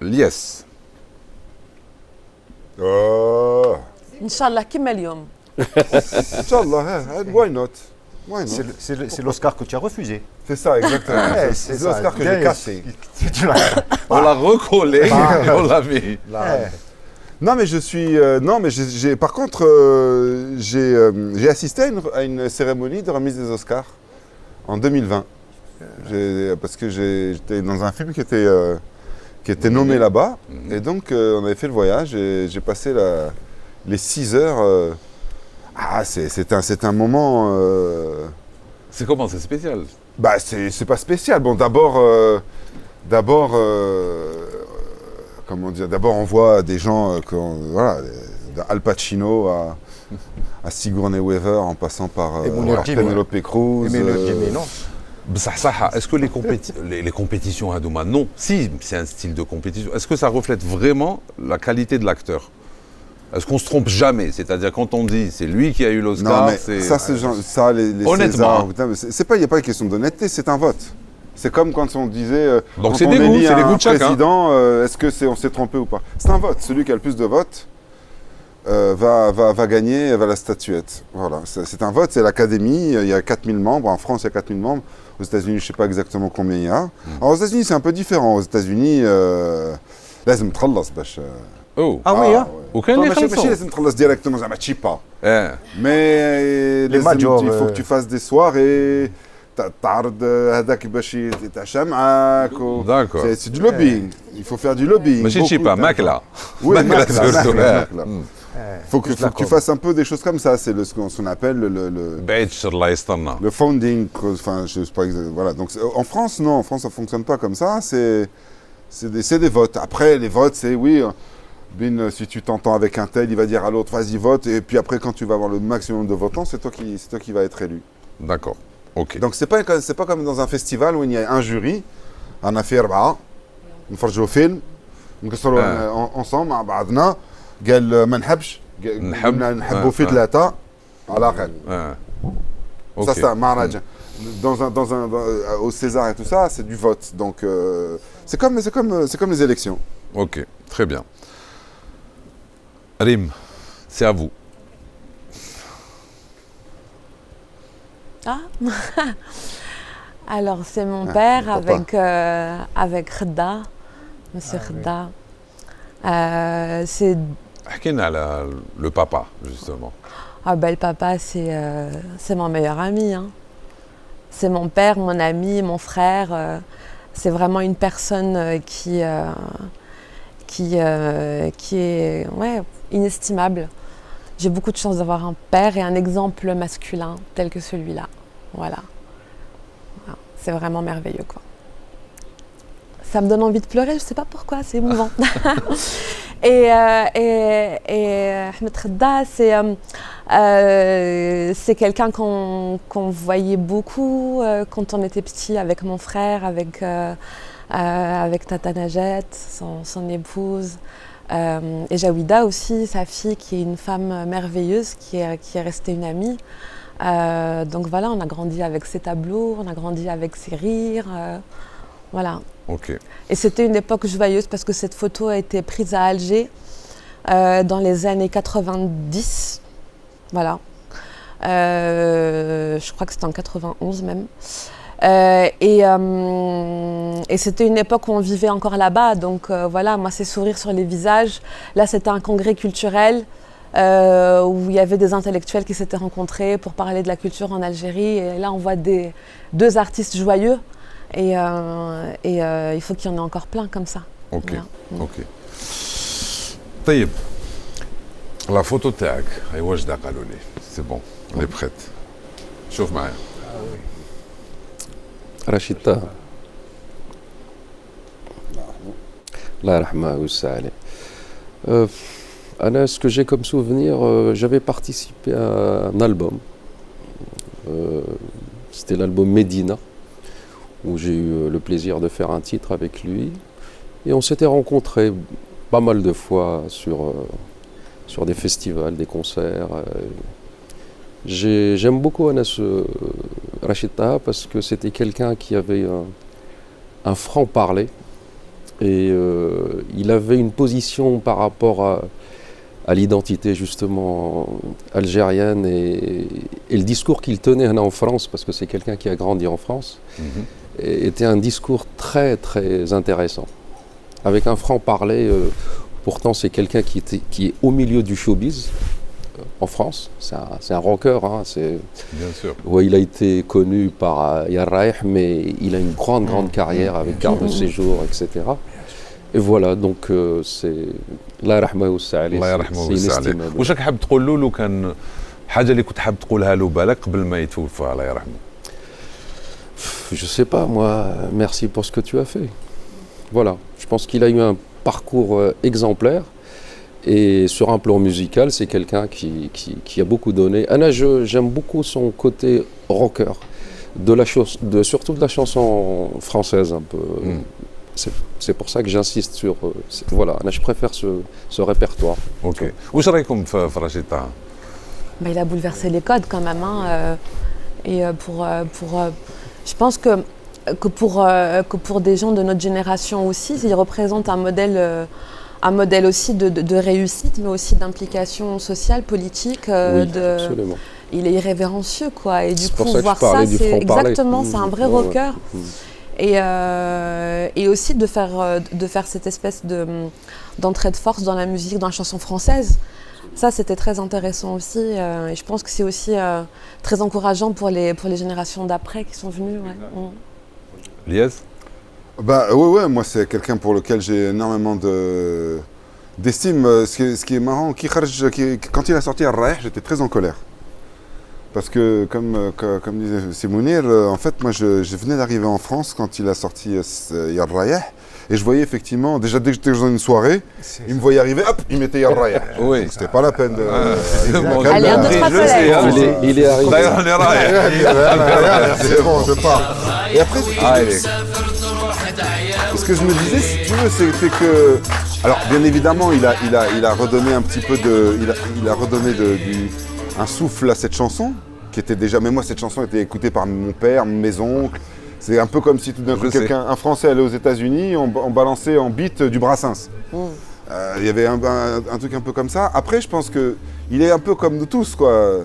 Lies. Oh. Inch'Allah كيما اليوم. Inch'Allah, why not? Why not? C'est l'Oscar que tu as refusé. C'est ça, exactement. Ouais, c'est ça. l'Oscar que j'ai cassé. On l'a recollé et on l'a mis. Non, mais je suis. Non, mais par contre, j'ai assisté à une cérémonie de remise des Oscars en 2020. Parce que j'étais dans un film qui était nommé là-bas. Et donc, on avait fait le voyage et j'ai passé les 6 heures. C'est un moment. C'est comment? C'est spécial? Bah, c'est pas spécial. Bon, comment dire? D'abord, on voit des gens, voilà, d'Al Pacino à Sigourney Weaver, en passant par Penelope Cruz. Est-ce que les compétitions à Douma? Non. Si, c'est un style de compétition. Est-ce que ça reflète vraiment la qualité de l'acteur? Est-ce qu'on se trompe jamais? C'est-à-dire quand on dit c'est lui qui a eu l'Oscar, c'est ça, les honnêtement, il n'y a pas une question d'honnêteté, c'est un vote. C'est comme quand on disait donc c'est des goûts, c'est les goûts de chacun. Président, est-ce que on s'est trompé ou pas? C'est un vote. Celui qui a le plus de votes va gagner, va la statuette. Voilà, c'est un vote, c'est l'Académie. Il y a 4000 membres. En France, il y a 4000 membres. Aux États-Unis, je ne sais pas exactement combien il y a. Alors, aux États-Unis, c'est un peu différent. Aux États-Unis, لازم تخلص باش. Oh. Ah oui, hein? Aucun des ماشي لازم تخلص directement زعما تشي با. Mais les majors, il faut que tu fasses des soirées. تعرض هذاك باش يتعشى معاك. D'accord. C'est du lobbying. Il faut faire du lobbying. ماشي تشي با ماكلة. Oui, ماكلة. Faut que tu fasses un peu des choses comme ça. C'est ce qu'on appelle le founding. Enfin, je sais pas exactement. Voilà. Donc en France, non. En France, ça fonctionne pas comme ça. C'est des votes. Après, les votes, c'est oui. Bin, si tu t'entends avec un tel, il va dire à l'autre, vas-y vote. Et puis après, quand tu vas avoir le maximum de votants, c'est toi qui vas être élu. D'accord. Ok. Donc c'est pas comme dans un festival où il y a un jury. On a fait أربعة. نفرجوا فيلم. نكسروا ensemble مع بعضنا. قال ما نحبش. نحبوا في ثلاثة. على الأقل. Ça c'est un maharaja. Au César et tout ça, c'est du vote. Donc c'est comme les élections. Ok, très bien. Rim, c'est à vous. Ah. Alors c'est mon père avec Khda, Monsieur Khda. C'est. Le papa justement. Ah ben le papa c'est mon meilleur ami. Hein. C'est mon père, mon ami, mon frère. C'est vraiment une personne qui est inestimable. J'ai beaucoup de chance d'avoir un père et un exemple masculin tel que celui-là. Voilà. C'est vraiment merveilleux, quoi. Ça me donne envie de pleurer, je ne sais pas pourquoi, c'est émouvant. Et Ahmed Khedda, c'est quelqu'un qu'on voyait beaucoup quand on était petit avec mon frère, avec Tata Najet, son épouse. Et Jawida aussi, sa fille, qui est une femme merveilleuse, qui est restée une amie. Donc voilà, on a grandi avec ses tableaux, on a grandi avec ses rires. Voilà. Ok. Et c'était une époque joyeuse parce que cette photo a été prise à Alger dans les années 90. Voilà. Je crois que c'était en 91 même. Et c'était une époque où on vivait encore là-bas. Donc voilà, moi, ces sourires sur les visages. Là, c'était un congrès culturel où il y avait des intellectuels qui s'étaient rencontrés pour parler de la culture en Algérie. Et là, on voit deux artistes joyeux. Et il faut qu'il y en ait encore plein comme ça. Ok, voilà. ok. طيب la photo تاعك هي واجدة قالوا لي c'est bon on est prête شوف معايا رشيد طه الله يرحمه ويوسع عليه. Ce que j'ai comme souvenir, j'avais participé à un album. C'était l'album Médina, où j'ai eu le plaisir de faire un titre avec lui. Et on s'était rencontrés pas mal de fois sur des festivals, des concerts. J'aime beaucoup Anas Rachid Taha parce que c'était quelqu'un qui avait un franc-parler. Et il avait une position par rapport à l'identité justement algérienne et le discours qu'il tenait en France, parce que c'est quelqu'un qui a grandi en France, était un discours très très intéressant. Avec un franc-parler, pourtant c'est quelqu'un qui est au milieu du showbiz en France, c'est un rocker. Hein, bien sûr. Ouais, il a été connu par Yarraïh, mais il a une grande carrière avec carte de séjour, etc. Et voilà, donc c'est الله يرحمه ويوسع عليه. الله يرحمه ويوسع عليه. واش راك حاب تقول له كان حاجه اللي كنت حاب تقولها له بالك قبل ما يتوفى الله يرحمه؟ Je sais pas, moi, merci pour ce que tu as fait. Voilà, je pense qu'il a eu un parcours exemplaire. Et sur un plan musical, c'est quelqu'un qui a beaucoup donné. Anna, j'aime beaucoup son côté rocker, surtout de la chanson française un peu. C'est pour ça que j'insiste sur... voilà, Anna, je préfère ce répertoire. Ok. Où رايكم في رشيد طه؟ Il a bouleversé les codes quand même. Hein, et je pense que pour des gens de notre génération aussi, il représente un modèle aussi de réussite, mais aussi d'implication sociale, politique. Oui, absolument. Il est irrévérencieux, quoi. Et du coup, ça voir ça, c'est exactement, c'est un vrai rocker. Et aussi de faire cette espèce d'entrée de force dans la musique, dans la chanson française. Ça, c'était très intéressant aussi. Et je pense que c'est aussi très encourageant pour les générations d'après qui sont venues. Ouais. Liez? Bah ouais, moi c'est quelqu'un pour lequel j'ai énormément d'estime. Ce qui est marrant, quand il a sorti Ar-Raïh, j'étais très en colère. Parce que comme disait Simounir, en fait moi je venais d'arriver en France quand il a sorti Ar-Raïh. Et je voyais effectivement, déjà dès que j'étais dans une soirée, il me voyait arriver, hop, il mettait Ar-Raïh. Oui. C'était pas la peine de... Allez, un, deux, trois soleils. Il est arrivé. D'ailleurs, on est Raïh. C'est bon, je pars. Et après, ce que je me disais, si tu veux, c'était que... Alors, bien évidemment, il a redonné un petit peu de... Il a redonné un souffle à cette chanson, qui était déjà... Mais moi, cette chanson était écoutée par mon père, mes oncles. C'est un peu comme si tout d'un coup, un Français allait aux États-Unis, on balançait en beat du Brassens. Il y avait un truc un peu comme ça. Après, je pense qu'il est un peu comme nous tous, quoi.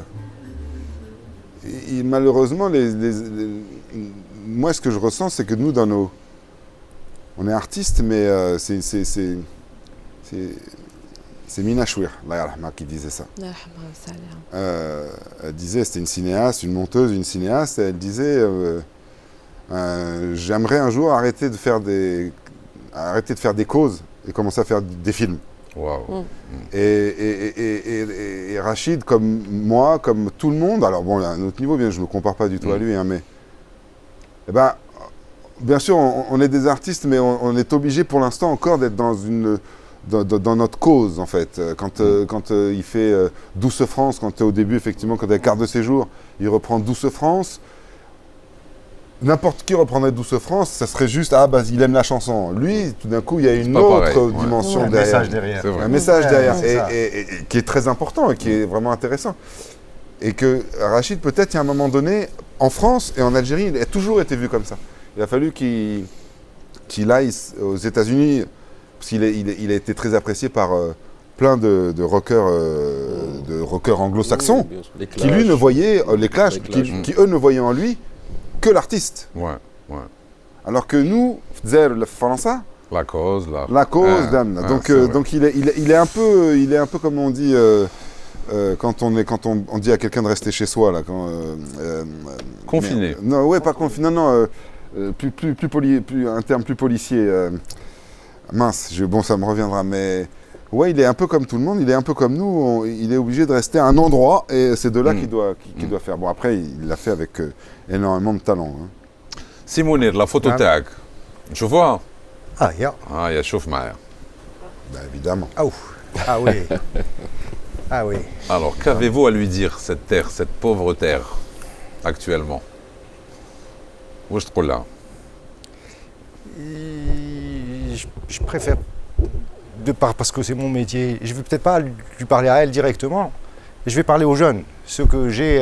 Malheureusement, moi, ce que je ressens, c'est que nous, on est artistes, mais c'est Mina Chouir, qui disait ça. Elle disait, c'était une cinéaste, une monteuse, une cinéaste, elle disait... j'aimerais un jour arrêter de faire des causes et commencer à faire des films. Wow. Et Rachid, comme moi, comme tout le monde, alors bon, à un autre niveau, bien, je ne me compare pas du tout à lui, hein, mais bien sûr, on est des artistes, mais on est obligé pour l'instant encore d'être dans notre cause, en fait. Quand il fait Douce France, au début, effectivement, quand il y a carte de séjour, il reprend Douce France. N'importe qui reprendrait Douce France, ça serait juste, il aime la chanson. Lui, tout d'un coup, il y a une autre dimension derrière. Un message derrière. Un message derrière, et qui est très important et qui est vraiment intéressant. Et que Rachid, peut-être, il y a un moment donné, en France et en Algérie, il a toujours été vu comme ça. Il a fallu qu'il aille aux États-Unis, parce qu'il a été très apprécié par plein de rockers anglo-saxons, qui lui ne voyaient, les Clash, qui eux ne voyaient en lui que l'artiste. Alors que nous, le français, la cause, donc il est un peu comme on dit quand on dit à quelqu'un de rester chez soi là, confiné. Pas confiné, un terme plus policier. Ça me reviendra, mais ouais, il est un peu comme tout le monde, il est un peu comme nous, il est obligé de rester à un endroit et c'est de là qu'il doit faire. Bon, après, il l'a fait avec énormément de talent. Simounir, la photo tag, tu vois? يا شوف معايا. Évidemment. Ah oui. Ah oui. Alors, qu'avez-vous à lui dire, cette terre, cette pauvre terre, actuellement? Où je te là? Je préfère, parce que c'est mon métier, je ne vais peut-être pas lui parler à elle directement, je vais parler aux jeunes, ceux que j'ai,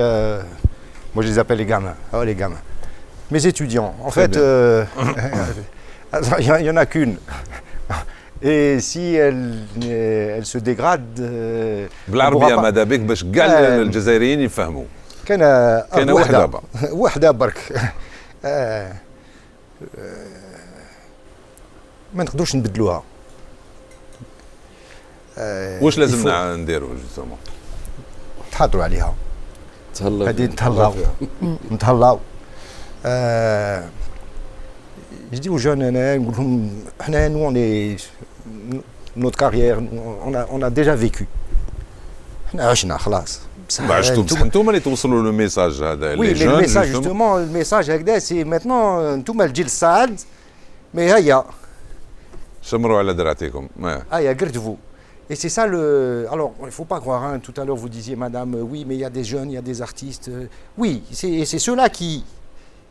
moi je les appelle les gamins, les gamins. Mes étudiants, en fait, il n'y en a qu'une. Et si elle se dégrade... بالعربية ماذا بك باش كاع الجزائريين يفهموا. كان وحدة برك. ما نقدروش نبدلوها. واش لازمنا نديروا جوستومون؟ نتحاضروا عليها. هذه نتهلاو. Je dis aux jeunes, notre carrière, on a déjà vécu. انتم اللي توصلوا le message هذا. Oui, mais le message justement, le message c'est maintenant انتم الجيل الصاعد mais هيا شمروا على دراتيكم. هيا قردفوا. Et c'est ça le... Alors, il ne faut pas croire, hein, tout à l'heure vous disiez, madame, oui, mais il y a des jeunes, il y a des artistes. Oui, c'est ceux-là qui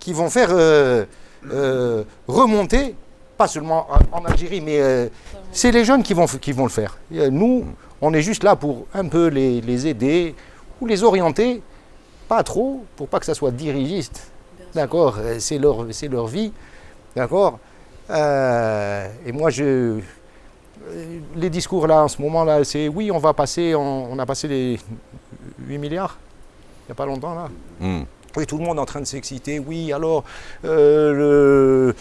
vont faire remonter, pas seulement en Algérie, mais c'est les jeunes qui vont le faire. Et nous, on est juste là pour un peu les aider ou les orienter, pas trop, pour pas que ça soit dirigiste. D'accord, c'est leur vie. D'accord. Et moi, les discours là, en ce moment-là, c'est oui, on a passé les 8 milliards, il n'y a pas longtemps là. Oui, tout le monde est en train de s'exciter. Oui, alors, la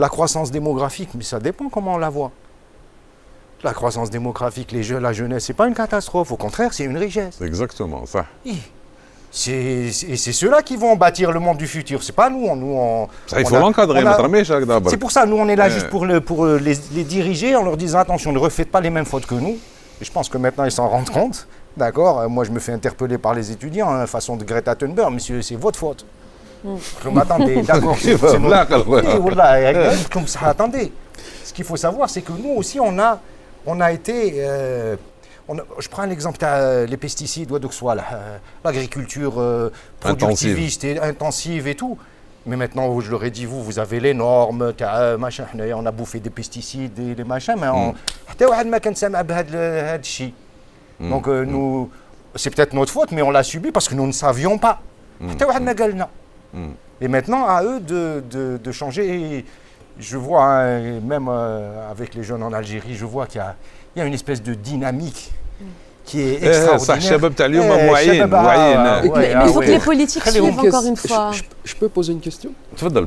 croissance démographique, mais ça dépend comment on la voit. La croissance démographique, la jeunesse, c'est pas une catastrophe. Au contraire, c'est une richesse. C'est exactement ça. C'est ceux-là qui vont bâtir le monde du futur. C'est pas nous. Il faut l'encadrer. C'est pour ça, nous, on est là juste pour les diriger en leur disant attention, ne refaites pas les mêmes fautes que nous. Et je pense que maintenant, ils s'en rendent compte. D'accord, moi je me fais interpeller par les étudiants, hein, façon de Greta Thunberg, monsieur, c'est votre faute. Attendez, d'accord, c'est notre... Oui, voilà, comme ça, attendez. Ce qu'il faut savoir, c'est que nous aussi, on a été... je prends l'exemple, les pesticides, que ce soit l'agriculture productiviste et intensive et tout. Mais maintenant, je leur ai dit, vous avez les normes, machin, on a bouffé des pesticides et des machins, mais on... Donc nous, c'est peut-être notre faute, mais on l'a subi parce que nous ne savions pas. Et maintenant, à eux de changer. Et je vois, hein, même avec les jeunes en Algérie, je vois qu'il y a une espèce de dynamique qui est extraordinaire. Il faut que les politiques suivent encore une fois. Je peux poser une question?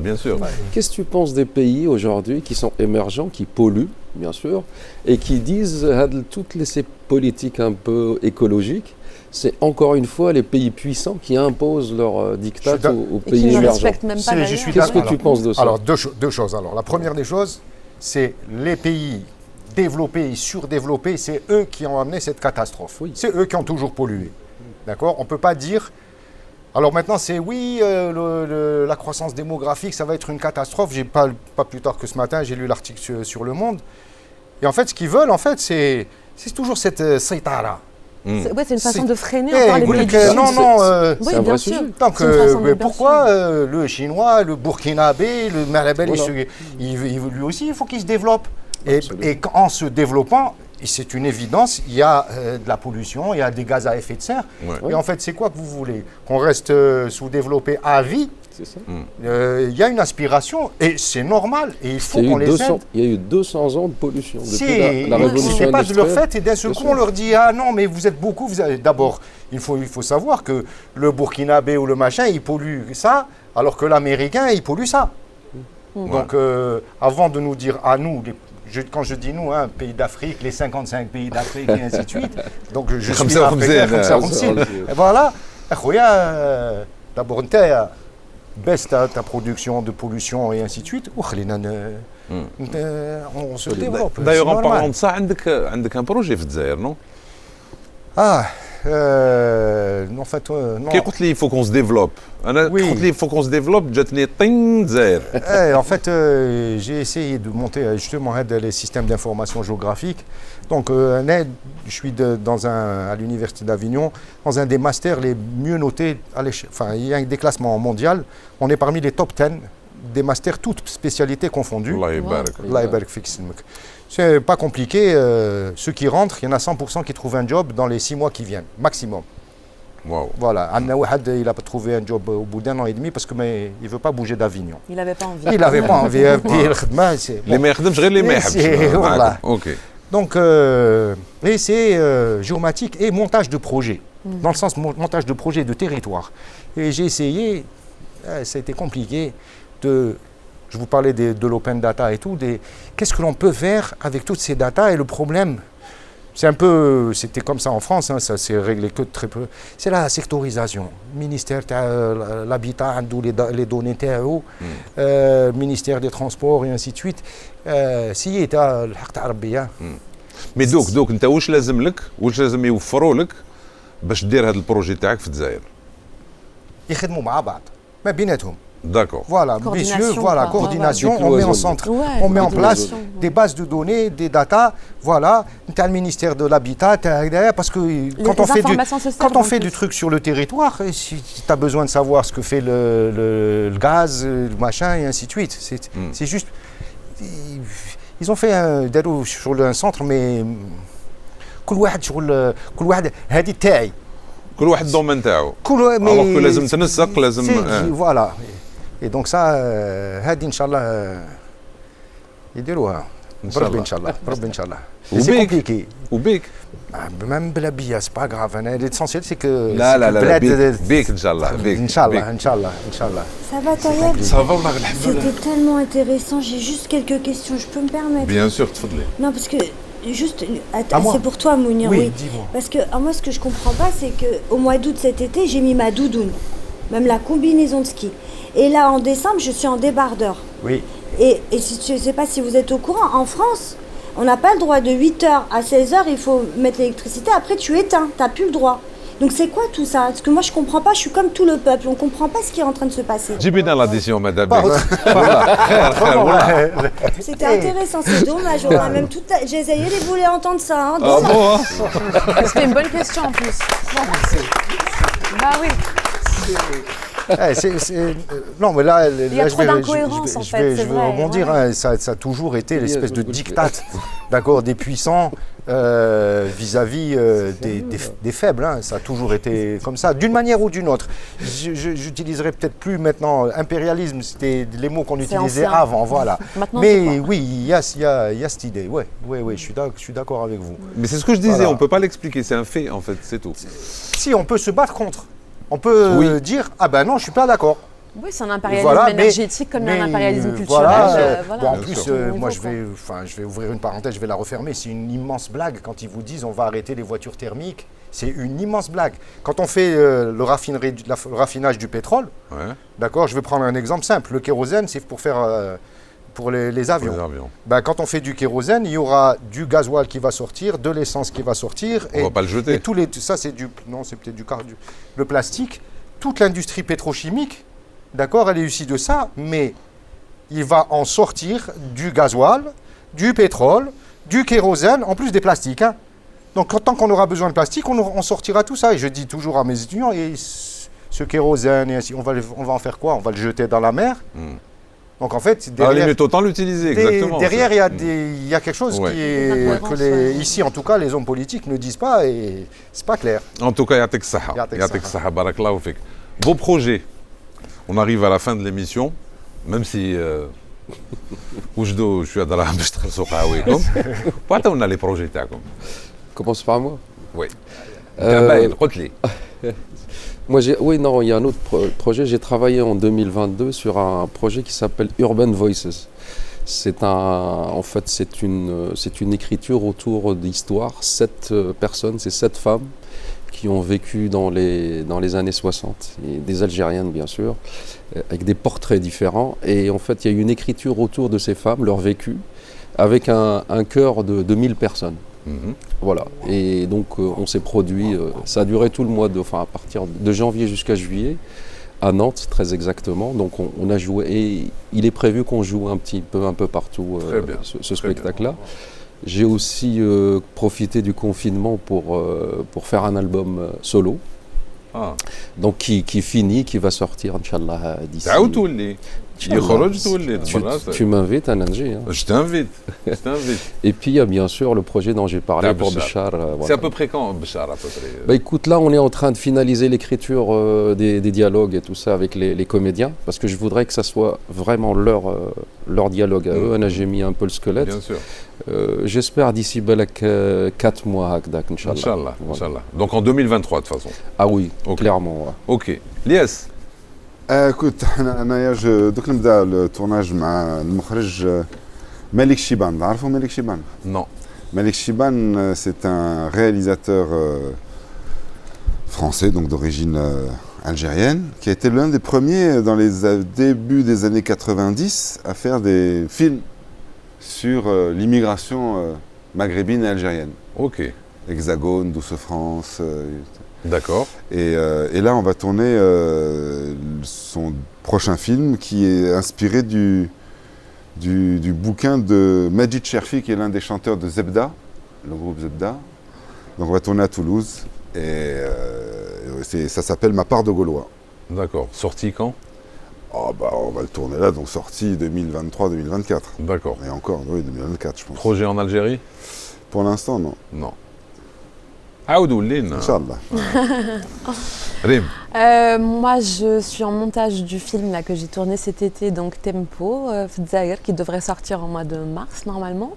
Bien sûr. Qu'est-ce que tu penses des pays aujourd'hui qui sont émergents, qui polluent, bien sûr, et qui disent toutes ces politiques un peu écologiques, c'est encore une fois les pays puissants qui imposent leurs dictats aux pays émergents. Qu'est-ce que tu penses de ça? Alors, deux choses. Alors, la première des choses, c'est les pays développés et surdéveloppés, c'est eux qui ont amené cette catastrophe. Oui. C'est eux qui ont toujours pollué. D'accord? On ne peut pas dire... Alors maintenant, c'est oui, la croissance démographique, ça va être une catastrophe. Pas plus tard que ce matin, j'ai lu l'article sur Le Monde. Et en fait, ce qu'ils veulent, en fait, c'est toujours cette saitara. Ouais, c'est une façon de freiner Eh, encore les oui, médias. oui, bien sûr. Donc, C'est une façon de mais bien pourquoi sûr. le Chinois, le Burkinabé, le Malabel, Voilà. lui aussi, il faut qu'il se développe. Et en se développant, et c'est une évidence, il y a de la pollution, il y a des gaz à effet de serre. Ouais. Et en fait, c'est quoi que vous voulez? Qu'on reste sous-développé à vie? C'est ça. Il y a une aspiration, et c'est normal, et il faut qu'on les aide. Il y a eu 200 ans de pollution depuis Si, la révolution c'est pas de leur industrielle. fait, et d'un seul Bien coup, on sûr. leur dit ah non, mais vous êtes beaucoup. D'abord, il faut savoir que le Burkinabé ou le machin, il pollue ça, alors que l'Américain, il pollue ça. Donc, avant de nous dire à nous, quand je dis nous, hein, pays d'Afrique, les 55 pays d'Afrique et ainsi de suite, donc je Comme suis ça, africain, comme comme ça, comme ci. Et voilà, d'abord, baisse ta production de pollution et ainsi de suite, on se développe. D'ailleurs, c'est en normal. parlant de ça, عندك un projet في الجزائر, non? Ah, en fait, non. كي قلت لي il faut qu'on se développe. انا Oui. قلت لي il faut qu'on se développe جاتني طين الجزائر. En fait, j'ai essayé de monter justement les systèmes d'information géographique. Donc, je suis à l'Université d'Avignon, dans un des masters les mieux notés à l'échelle. Enfin, il y a des classements mondiaux. On est parmi les top 10 des masters, toutes spécialités confondues. الله يبارك. Allah يبارك فيك سلمك. C'est pas compliqué. Ceux qui rentrent, il y en a 100% qui trouvent un job dans les 6 mois qui viennent, maximum. Wow. Voilà. Anna Wahad, il n'a pas trouvé un job au bout d'1 an et demi parce qu'il ne veut pas bouger d'Avignon. Il n'avait pas envie. Il n'avait pas envie. اللي ما يخدمش غير اللي ما يحبش. Voilà. اوكي. Donc, et c'est géomatique et montage de projet. Dans le sens montage de projet de territoire. Et j'ai essayé, ça a été compliqué, je vous parlais de l'open data et tout, qu'est-ce que l'on peut faire avec toutes ces datas. Et le problème, c'était comme ça en France, hein, ça s'est réglé que très peu, c'est la sectorisation. Ministère de l'habitat, les données TAO, ministère des transports et ainsi de suite. Si il y a le مي دوك انت واش لازم لك واش لازم يوفروا لك باش دير هذا البروجي تاعك في الجزائر؟ يخدموا مع بعض ما بيناتهم. D'accord. Voilà, messieurs, voilà, coordination, on met en centre, on met en place des bases de données, des datas, voilà, tu as le ministère de l'Habitat, parce que quand on fait du truc sur le territoire, si tu as besoin de savoir ce que fait le gaz, le machin, et ainsi de suite, c'est juste... Ils ont fait sur un centre, mais... كل واحد شغل كل واحد هذه تاعي كل واحد الدومين تاعو alors que لازم تنسق لازم voilà. Et donc ça, هذه ان شاء الله يديروها بربي ان شاء الله بربي ان شاء الله. C'est compliqué. وبيك même بلا بيا c'est pas grave. L'essentiel c'est que لا بيك ان شاء الله بيك ان شاء الله ان شاء الله ان شاء الله. Ça va Tayeb? Ça va والله الحمد لله. C'était tellement intéressant, j'ai juste quelques questions, je peux me permettre? Bien sûr, تفضلي. Non parce que juste, c'est pour toi Mounir, oui. Dis-moi. Parce que moi ce que je comprends pas c'est que au mois d'août cet été j'ai mis ma doudoune, même la combinaison de ski. Et là en décembre je suis en débardeur. Oui. Et je ne sais pas si vous êtes au courant, en France on n'a pas le droit de 8h à 16h, il faut mettre l'électricité, après tu éteins, tu n'as plus le droit. Donc c'est quoi tout ça? Parce que moi je comprends pas, je suis comme tout le peuple, on comprend pas ce qui est en train de se passer. جيبي لنا l'addition madame. C'était intéressant, c'est dommage, on a même tout... J'ai essayé, ils voulaient entendre ça. Hein, Ah bon? C'était une bonne question en plus. Bah oui. Non, mais là, Il y a trop d'incohérences en fait. Je vais rebondir. Hein, ça a toujours été l'espèce de diktat, d'accord, des puissants vis-à-vis des faibles. Hein, ça a toujours été comme ça, d'une manière ou d'une autre. J'utiliserai peut-être plus maintenant impérialisme. C'était les mots qu'on utilisait avant, voilà. Mais oui, il y a cette idée. Oui, je suis d'accord avec vous. Mais c'est ce que je disais. Voilà. On peut pas l'expliquer. C'est un fait en fait. C'est tout. Si on peut se battre contre. On peut dire ah ben non, je suis pas d'accord. Oui, c'est un impérialisme énergétique comme un impérialisme culturel. Voilà. Bon, en plus, moi je vais ouvrir une parenthèse, je vais la refermer. C'est une immense blague quand ils vous disent on va arrêter les voitures thermiques. C'est une immense blague. Quand on fait le raffinage du pétrole, d'accord, je vais prendre un exemple simple. Le kérosène, c'est pour faire pour les avions. Ben, quand on fait du kérosène, il y aura du gasoil qui va sortir, de l'essence qui va sortir. On ne va pas le jeter. Et ça, c'est c'est peut-être le plastique. Toute l'industrie pétrochimique, d'accord, elle est issue de ça, mais il va en sortir du gasoil, du pétrole, du kérosène, en plus des plastiques. Hein. Donc tant qu'on aura besoin de plastique, on sortira tout ça. Et je dis toujours à mes étudiants, et ce kérosène, et ainsi, on va en faire quoi? On va le jeter dans la mer. Donc en fait, derrière, limite, autant l'utiliser, exactement. Derrière, il y a quelque chose qui est, ici, en tout cas, les hommes politiques ne disent pas et c'est pas clair. En tout cas, yatek saha. Yatek saha, barakallahu fik. Vos projets, on arrive à la fin de l'émission, même si وجدوا شويه دراهم باش تخلصوا قهاويكم. وعطونا لي بروجي تاعكم. Commence par moi. Oui. باين قلت لي. Moi, il y a un autre projet. J'ai travaillé en 2022 sur un projet qui s'appelle Urban Voices. En fait, c'est une écriture autour d'histoires. 7 personnes, c'est 7 femmes qui ont vécu dans les années 60, et des Algériennes bien sûr, avec des portraits différents. Et en fait, il y a une écriture autour de ces femmes, leur vécu, avec un chœur de 1000 personnes. Voilà, et donc on s'est produit, ça a duré tout le mois, à partir de janvier jusqu'à juillet, à Nantes très exactement. Donc on a joué, et il est prévu qu'on joue un peu partout ce spectacle-là. J'ai aussi profité du confinement pour faire un album solo. Donc qui finit, qui va sortir, Inch'Allah, d'ici. Tu m'invites à Nanji. Hein. Je t'invite. Et puis il y a bien sûr le projet dont j'ai parlé pour Béchar. C'est à peu près quand, Béchar, à peu près Écoute, là on est en train de finaliser l'écriture des dialogues et tout ça avec les comédiens, parce que je voudrais que ça soit vraiment leur dialogue à eux. J'ai mis un peu le squelette. Bien sûr. J'espère d'ici 4 mois, Inch'Allah. Inch'Allah. Donc en 2023 de toute façon. Ah oui, clairement. Ouais. Ok. Lies. écoute, دوك نبدا التورناج مع المخرج مالك شيبان. تعرفوا مالك شيبان؟ Non. Malik Shiban, c'est un réalisateur français, donc d'origine algérienne, qui a été l'un des premiers dans les débuts des années 90 à faire des films sur l'immigration maghrébine et algérienne. Ok. Hexagone, Douce France. D'accord. Et là, on va tourner son prochain film qui est inspiré du bouquin de Majid Cherfi, qui est l'un des chanteurs de Zebda, le groupe Zebda. Donc on va tourner à Toulouse et ça s'appelle Ma part de Gaulois. D'accord. Sorti quand? On va le tourner là, donc sorti 2023-2024. D'accord. Et encore, oui, 2024 je pense. Projet en Algérie? Pour l'instant, non. Non. Inch'Allah. Rim. Moi, je suis en montage du film là, que j'ai tourné cet été, donc Tempo, Fdzaïr, qui devrait sortir au mois de mars normalement.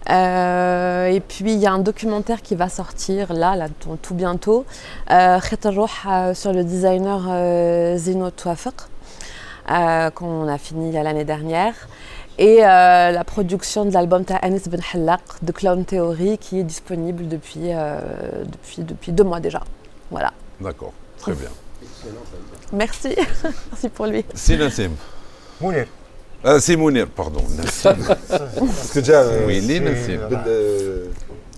Et puis il y a un documentaire qui va sortir là tout bientôt, sur le designer Zino Touafek, qu'on a fini l'année dernière. Et la production de l'album Anis Ben Hallaq de Clown Theory, qui est disponible depuis 2 mois déjà. Voilà. D'accord, très bien. Merci. Merci pour lui. C'est Nassim. Mounir. C'est Mounir, pardon. Nassim. Parce que déjà. Oui, les Nassim.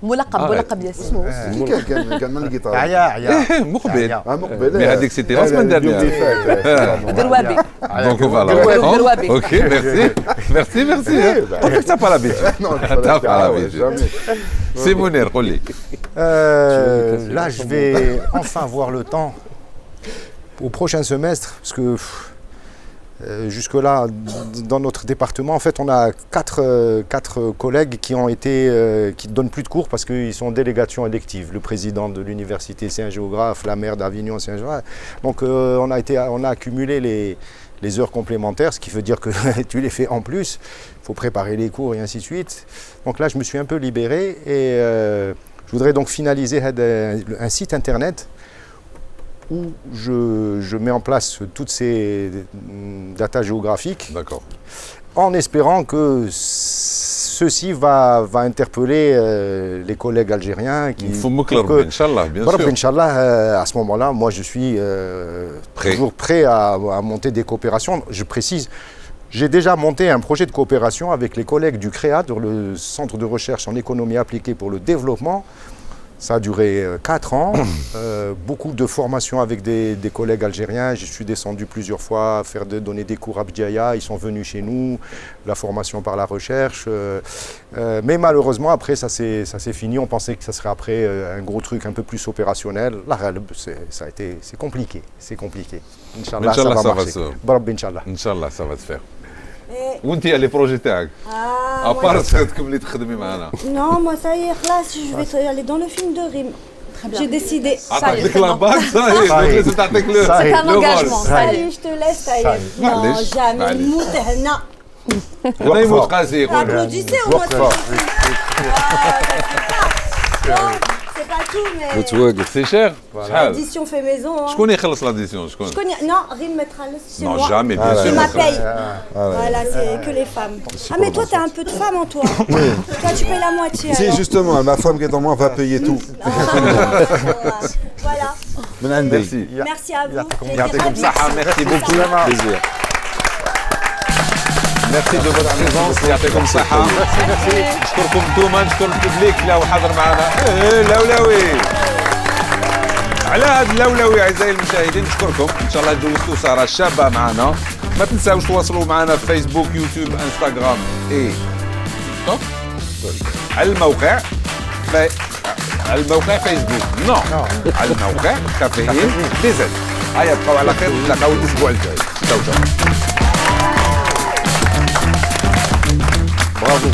ملقب ياسين. كان من الجيتار. عيا مقبل. مقبل. Mais هذيك c'était la semaine dernière. دروابي. Donc voilà. Ok, merci. قلت لك t'as pas l'habitude. Non, t'as pas l'habitude. C'est Mounir, قول لي. Là, je vais enfin avoir le temps au prochain semestre, parce que jusque-là, dans notre département, en fait, on a 4 collègues qui ne donnent plus de cours parce qu'ils sont en délégation élective. Le président de l'université, c'est un géographe, la maire d'Avignon, c'est un géographe. Donc, on a accumulé les heures complémentaires, ce qui veut dire que tu les fais en plus. Il faut préparer les cours et ainsi de suite. Donc là, je me suis un peu libéré et je voudrais donc finaliser un site internet où je mets en place toutes ces datas géographiques. D'accord. En espérant que ceci va interpeller les collègues algériens. Il faut Inch'Allah, bien sûr. Inch'Allah, à ce moment-là, moi je suis toujours prêt à monter des coopérations. Je précise, j'ai déjà monté un projet de coopération avec les collègues du CREAD, le Centre de recherche en économie appliquée pour le développement, Ça a duré 4 ans, beaucoup de formations avec des collègues algériens. Je suis descendu plusieurs fois donner des cours à Bdiaya. Ils sont venus chez nous, la formation par la recherche. Mais malheureusement, après, ça s'est fini. On pensait que ça serait après un gros truc un peu plus opérationnel. La Ghalb, c'est compliqué. C'est compliqué. Inch'Allah, ça va marcher. Barab, Inch'Allah. Inch'Allah, ça va te faire. وانت لي بروجي تاعك ابار تكملي تخدمي معنا Non, moi ça y est, là, je vais aller dans le film de Rim. J'ai décidé. عطاك لا باك صاي لازم تعطيك لو C'est un engagement. Ça y est, je te laisse, ça y est. Non, jamais. نموت هنا. هنا يموت قاسي يقول Applaudissez au moins. C'est pas tout, mais. وتواقف. سي شير شحال L'édition fait maison. شكون يخلص لاديسيون شكون Non, Rim mettra le chez moi. Non, jamais, bien sûr. Qui ma paye. Voilà, c'est que les femmes. Ah, mais toi, t'as un peu de femme en toi. Toi, tu payes la moitié. Si, justement, ma femme qui est en moi va payer tout. Voilà. Merci. Merci à vous. يعطيكم الصحة. Merci beaucoup. Plaisir. Merci de votre présence. يعطيكم الصحة. نشكركم انتوما، نشكر البوبليك اللي هو حاضر معنا. اللولوي. على هذا اللولوي اعزائي المشاهدين نشكركم، ان شاء الله جوزتوا سهرة شابة معنا. ما تنساوش تواصلوا معنا في فيسبوك، يوتيوب، انستغرام اي تيك توك. على الموقع على الموقع فيسبوك نو على الموقع كافيين بزد. هيا بقوا على خير، نتلاقاو الاسبوع الجاي. تشاو. برافو.